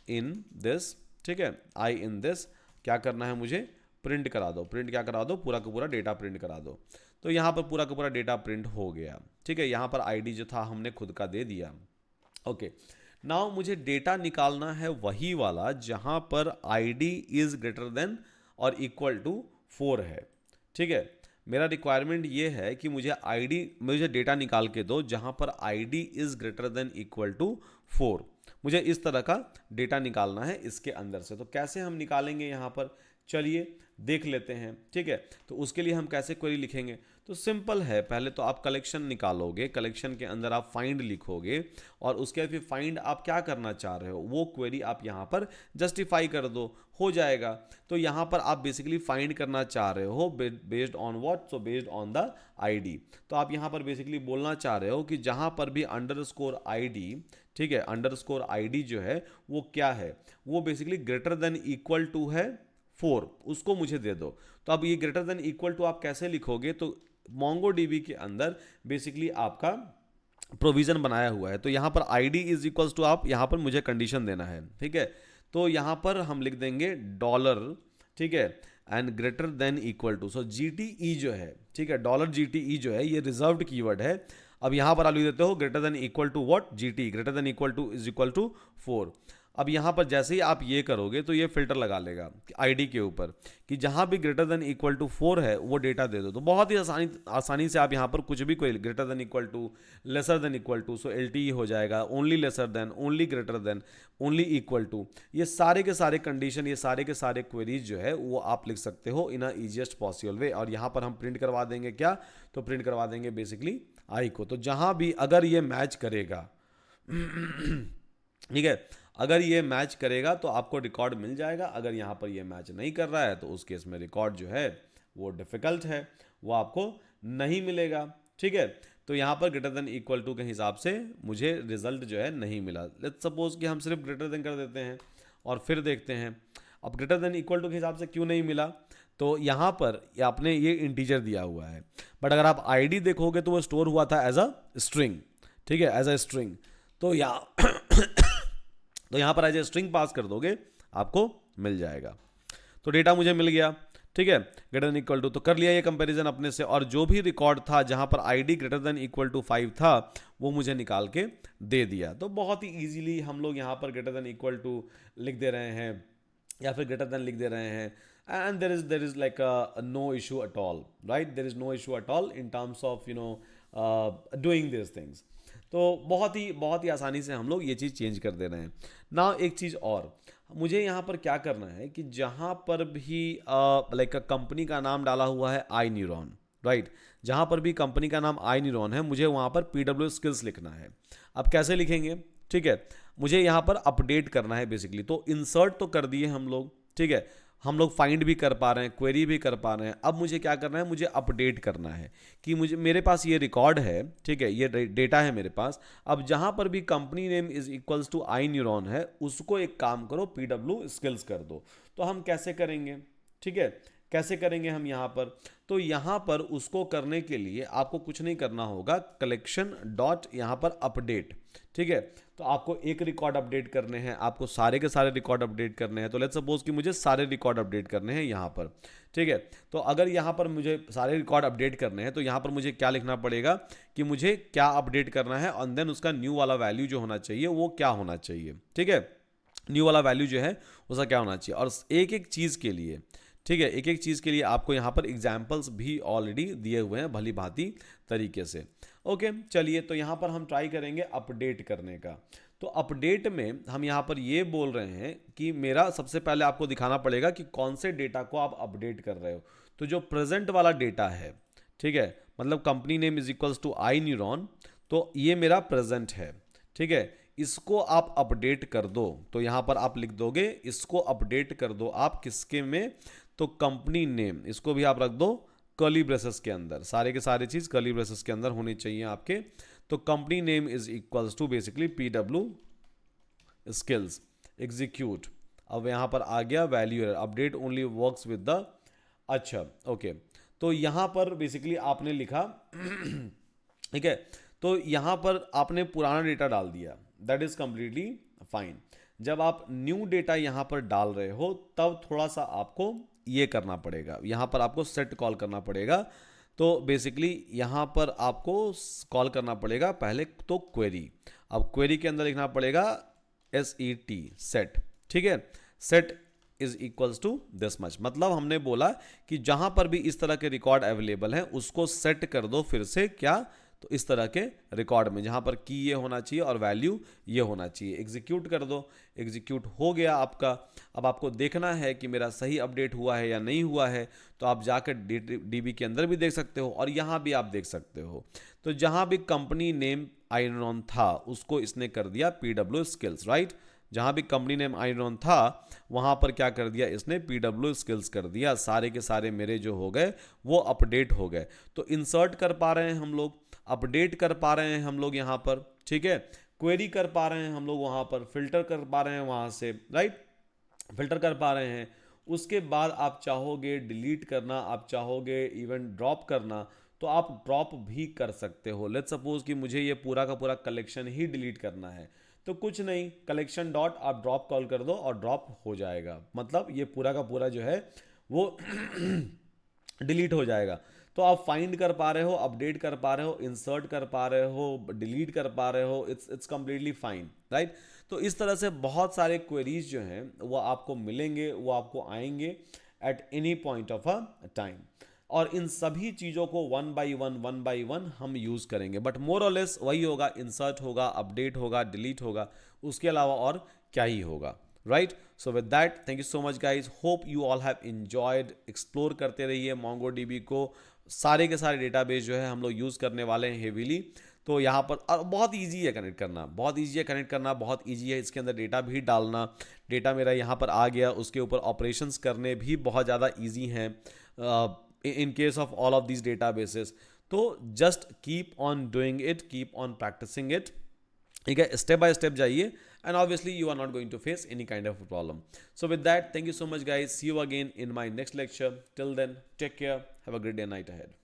in this, ठीक है, आई इन दिस क्या करना है मुझे, प्रिंट करा दो, प्रिंट क्या करा दो, पूरा का पूरा डेटा प्रिंट करा दो। तो यहाँ पर पूरा का पूरा डेटा प्रिंट हो गया, ठीक है, यहाँ पर आईडी जो था हमने खुद का दे दिया। ओके, नाउ मुझे डेटा निकालना है वही वाला जहाँ पर आईडी इज ग्रेटर देन और इक्वल टू 4 है, ठीक है। मेरा रिक्वायरमेंट ये है कि मुझे डेटा निकाल के दो जहाँ पर ID is greater than equal to 4। मुझे इस तरह का डेटा निकालना है इसके अंदर से। तो कैसे हम निकालेंगे यहाँ पर, चलिए देख लेते हैं, ठीक है। तो उसके लिए हम कैसे क्वेरी लिखेंगे, तो सिंपल है, पहले तो आप कलेक्शन निकालोगे, कलेक्शन के अंदर आप फाइंड लिखोगे और उसके बाद फिर फाइंड आप क्या करना चाह रहे हो वो क्वेरी आप यहाँ पर जस्टिफाई कर दो, हो जाएगा। तो यहाँ पर आप बेसिकली फाइंड करना चाह रहे हो based on what, so based on the ID. तो आप यहाँ पर बेसिकली बोलना चाह रहे हो कि जहाँ पर भी अंडरस्कोर आईडी, ठीक है, अंडरस्कोर आईडी जो है वो क्या है, वो basically greater than equal to है 4, उसको मुझे दे दो। तो अब ये ग्रेटर देन इक्वल टू आप कैसे लिखोगे, तो MongoDB के अंदर बेसिकली आपका प्रोविजन बनाया हुआ है। तो यहाँ पर ID इज इक्वल्स टू, आप यहाँ पर मुझे कंडीशन देना है, ठीक है। तो यहाँ पर हम लिख देंगे डॉलर, ठीक है, and greater than equal to, so GTE जो है, ठीक है, डॉलर GTE जो है ये रिजर्व्ड कीवर्ड है। अब यहाँ पर आप लिख देते हो greater than equal to what, GT, greater than equal to is equal to 4। अब यहाँ पर जैसे ही आप ये करोगे तो ये फिल्टर लगा लेगा आईडी के ऊपर कि जहाँ भी ग्रेटर देन इक्वल टू 4 है वो डेटा दे दो। तो बहुत ही आसानी से आप यहाँ पर कुछ भी कोई greater than equal to, lesser than equal to, so LTE हो जाएगा, only lesser than, only greater than, only equal to, ये सारे के सारे कंडीशन, ये सारे के सारे क्वेरीज जो है वो आप लिख सकते हो इन अ ईजिएस्ट पॉसिबल वे। और यहाँ पर हम प्रिंट करवा देंगे क्या, तो प्रिंट करवा देंगे बेसिकली आई को। तो जहाँ भी अगर ये मैच करेगा ठीक है, अगर ये मैच करेगा तो आपको रिकॉर्ड मिल जाएगा। अगर यहाँ पर ये मैच नहीं कर रहा है तो उस केस में रिकॉर्ड जो है वो डिफिकल्ट है, वो आपको नहीं मिलेगा, ठीक है। तो यहाँ पर ग्रेटर देन इक्वल टू के हिसाब से मुझे रिजल्ट जो है नहीं मिला। लेट्स सपोज कि हम सिर्फ ग्रेटर देन कर देते हैं और फिर देखते हैं अब ग्रेटर देन इक्वल टू के हिसाब से क्यों नहीं मिला। तो यहाँ पर आपने ये इंटीजर दिया हुआ है, बट अगर आप आईडी देखोगे तो वो स्टोर हुआ था एज अ स्ट्रिंग, ठीक है, एज अ स्ट्रिंग। तो यहाँ पर एज ए स्ट्रिंग पास कर दोगे आपको मिल जाएगा। तो डेटा मुझे मिल गया, ठीक है, ग्रेटर देन इक्वल टू, तो कर लिया ये कंपैरिजन अपने से, और जो भी रिकॉर्ड था जहाँ पर ID greater than equal to 5 था वो मुझे निकाल के दे दिया। तो बहुत ही इजीली हम लोग यहाँ पर ग्रेटर देन इक्वल टू लिख दे रहे हैं या फिर ग्रेटर देन लिख दे रहे हैं, and there is like no issue at all, right, there is no issue at all in terms of doing this things. तो बहुत ही आसानी से हम लोग ये चीज़ चेंज कर दे रहे हैं ना। एक चीज़ और मुझे यहाँ पर क्या करना है कि जहाँ पर भी लाइक कंपनी का नाम डाला हुआ है आई न्यूरॉन, राइट, जहाँ पर भी कंपनी का नाम आई न्यूरॉन है मुझे वहाँ पर PW स्किल्स लिखना है। अब कैसे लिखेंगे, ठीक है, मुझे यहाँ पर अपडेट करना है बेसिकली। तो इंसर्ट तो कर दिए हम लोग, ठीक है, हम लोग फाइंड भी कर पा रहे हैं, क्वेरी भी कर पा रहे हैं। अब मुझे क्या करना है, मुझे अपडेट करना है कि मुझे, मेरे पास ये रिकॉर्ड है, ठीक है, ये डेटा है मेरे पास। अब जहाँ पर भी company name is equals to iNeuron है उसको एक काम करो PW स्किल्स कर दो। तो हम कैसे करेंगे, ठीक है, कैसे करेंगे हम यहाँ पर, तो यहाँ पर उसको करने के लिए आपको कुछ नहीं करना होगा, कलेक्शन डॉट यहाँ पर अपडेट, ठीक है। तो आपको एक रिकॉर्ड अपडेट करने हैं, आपको सारे के सारे रिकॉर्ड अपडेट करने हैं। तो लेट्स सपोज कि मुझे सारे रिकॉर्ड अपडेट करने हैं यहाँ पर, ठीक है। तो अगर यहाँ पर मुझे सारे रिकॉर्ड अपडेट करने हैं तो यहाँ पर मुझे क्या लिखना पड़ेगा कि मुझे क्या अपडेट करना है, और देन उसका न्यू वाला वैल्यू जो होना चाहिए वो क्या होना चाहिए, ठीक है, न्यू वाला वैल्यू जो है उसका क्या होना चाहिए। और एक एक चीज़ के लिए, ठीक है, एक एक चीज़ के लिए आपको यहाँ पर एग्जाम्पल्स भी ऑलरेडी दिए हुए हैं भली भांति तरीके से। ओके, चलिए, तो यहाँ पर हम ट्राई करेंगे अपडेट करने का। तो अपडेट में हम यहाँ पर ये बोल रहे हैं कि मेरा सबसे पहले आपको दिखाना पड़ेगा कि कौन से डेटा को आप अपडेट कर रहे हो। तो जो प्रेजेंट वाला डेटा है, ठीक है, मतलब company name is equals to iNeuron, तो ये मेरा प्रेजेंट है, ठीक है, इसको आप अपडेट कर दो। तो यहाँ पर आप लिख दोगे इसको अपडेट कर दो आप किसके में, तो कंपनी नेम, इसको भी आप रख दो कर्ली ब्रेसेस के अंदर, सारे के सारे चीज़ कर्ली ब्रेसेस के अंदर होनी चाहिए आपके। तो company name is equals to basically PW skills execute. अब यहाँ पर आ गया value error, update only works with the, अच्छा ओके। तो यहाँ पर बेसिकली आपने लिखा ठीक है, तो यहाँ पर आपने पुराना डेटा डाल दिया, दैट इज कंप्लीटली फाइन। जब आप न्यू डेटा यहाँ पर डाल रहे हो तब थोड़ा सा आपको ये करना पड़ेगा, यहाँ पर आपको सेट कॉल करना पड़ेगा। तो बेसिकली यहाँ पर आपको कॉल करना पड़ेगा पहले तो क्वेरी। अब क्वेरी के अंदर लिखना पड़ेगा SET सेट, ठीक है, set is equals to this much. मतलब हमने बोला कि जहाँ पर भी इस तरह के रिकॉर्ड अवेलेबल हैं उसको सेट कर दो फिर से क्या, तो इस तरह के रिकॉर्ड में जहाँ पर की ये होना चाहिए और वैल्यू ये होना चाहिए। एग्जीक्यूट कर दो, एग्जीक्यूट हो गया आपका। अब आपको देखना है कि मेरा सही अपडेट हुआ है या नहीं हुआ है, तो आप जाकर डीबी के अंदर भी देख सकते हो और यहाँ भी आप देख सकते हो। तो जहाँ भी कंपनी नेम आयरन था उसको इसने कर दिया PW स्किल्स, राइट। जहाँ भी कंपनी नेम आयरन था वहाँ पर क्या कर दिया इसने PW स्किल्स कर दिया। सारे के सारे मेरे जो हो गए वो अपडेट हो गए। तो इंसर्ट कर पा रहे हैं हम लोग, अपडेट कर पा रहे हैं हम लोग यहाँ पर, ठीक है, क्वेरी कर पा रहे हैं हम लोग वहाँ पर, फिल्टर कर पा रहे हैं वहाँ से, राइट, फिल्टर कर पा रहे हैं। उसके बाद आप चाहोगे डिलीट करना, आप चाहोगे इवन ड्रॉप करना, तो आप ड्रॉप भी कर सकते हो। लेट्स सपोज कि मुझे ये पूरा का पूरा कलेक्शन ही डिलीट करना है, तो कुछ नहीं, कलेक्शन डॉट आप ड्रॉप कॉल कर दो और ड्रॉप हो जाएगा। मतलब ये पूरा का पूरा जो है वो डिलीट हो जाएगा। तो आप फाइंड कर पा रहे हो, अपडेट कर पा रहे हो, इंसर्ट कर पा रहे हो, डिलीट कर पा रहे हो, इट्स कंप्लीटली फाइन, राइट। तो इस तरह से बहुत सारे क्वेरीज जो हैं वो आपको मिलेंगे, वो आपको आएंगे at any point of a time, और इन सभी चीज़ों को वन बाई वन हम यूज़ करेंगे। बट मोर और लेस वही होगा, इंसर्ट होगा, अपडेट होगा, डिलीट होगा, उसके अलावा और क्या ही होगा, right. So with that, thank you so much guys, hope you all have enjoyed. Explore करते रहिए MongoDB को, सारे के सारे डेटाबेस जो है हम लोग यूज़ करने वाले हैं हेवीली। तो यहाँ पर और बहुत इजी है कनेक्ट करना, बहुत इजी है कनेक्ट करना, बहुत इजी है इसके अंदर डेटा भी डालना। डेटा मेरा यहाँ पर आ गया, उसके ऊपर ऑपरेशंस करने भी बहुत ज़्यादा ईजी हैं in case of all of these databases. तो just keep on doing it, keep on practicing it, ठीक है, स्टेप बाय स्टेप जाइए, and obviously you are not going to face any kind of a problem. So with that, thank you so much guys, see you again in my next lecture. Till then, take care, have a great day, night ahead.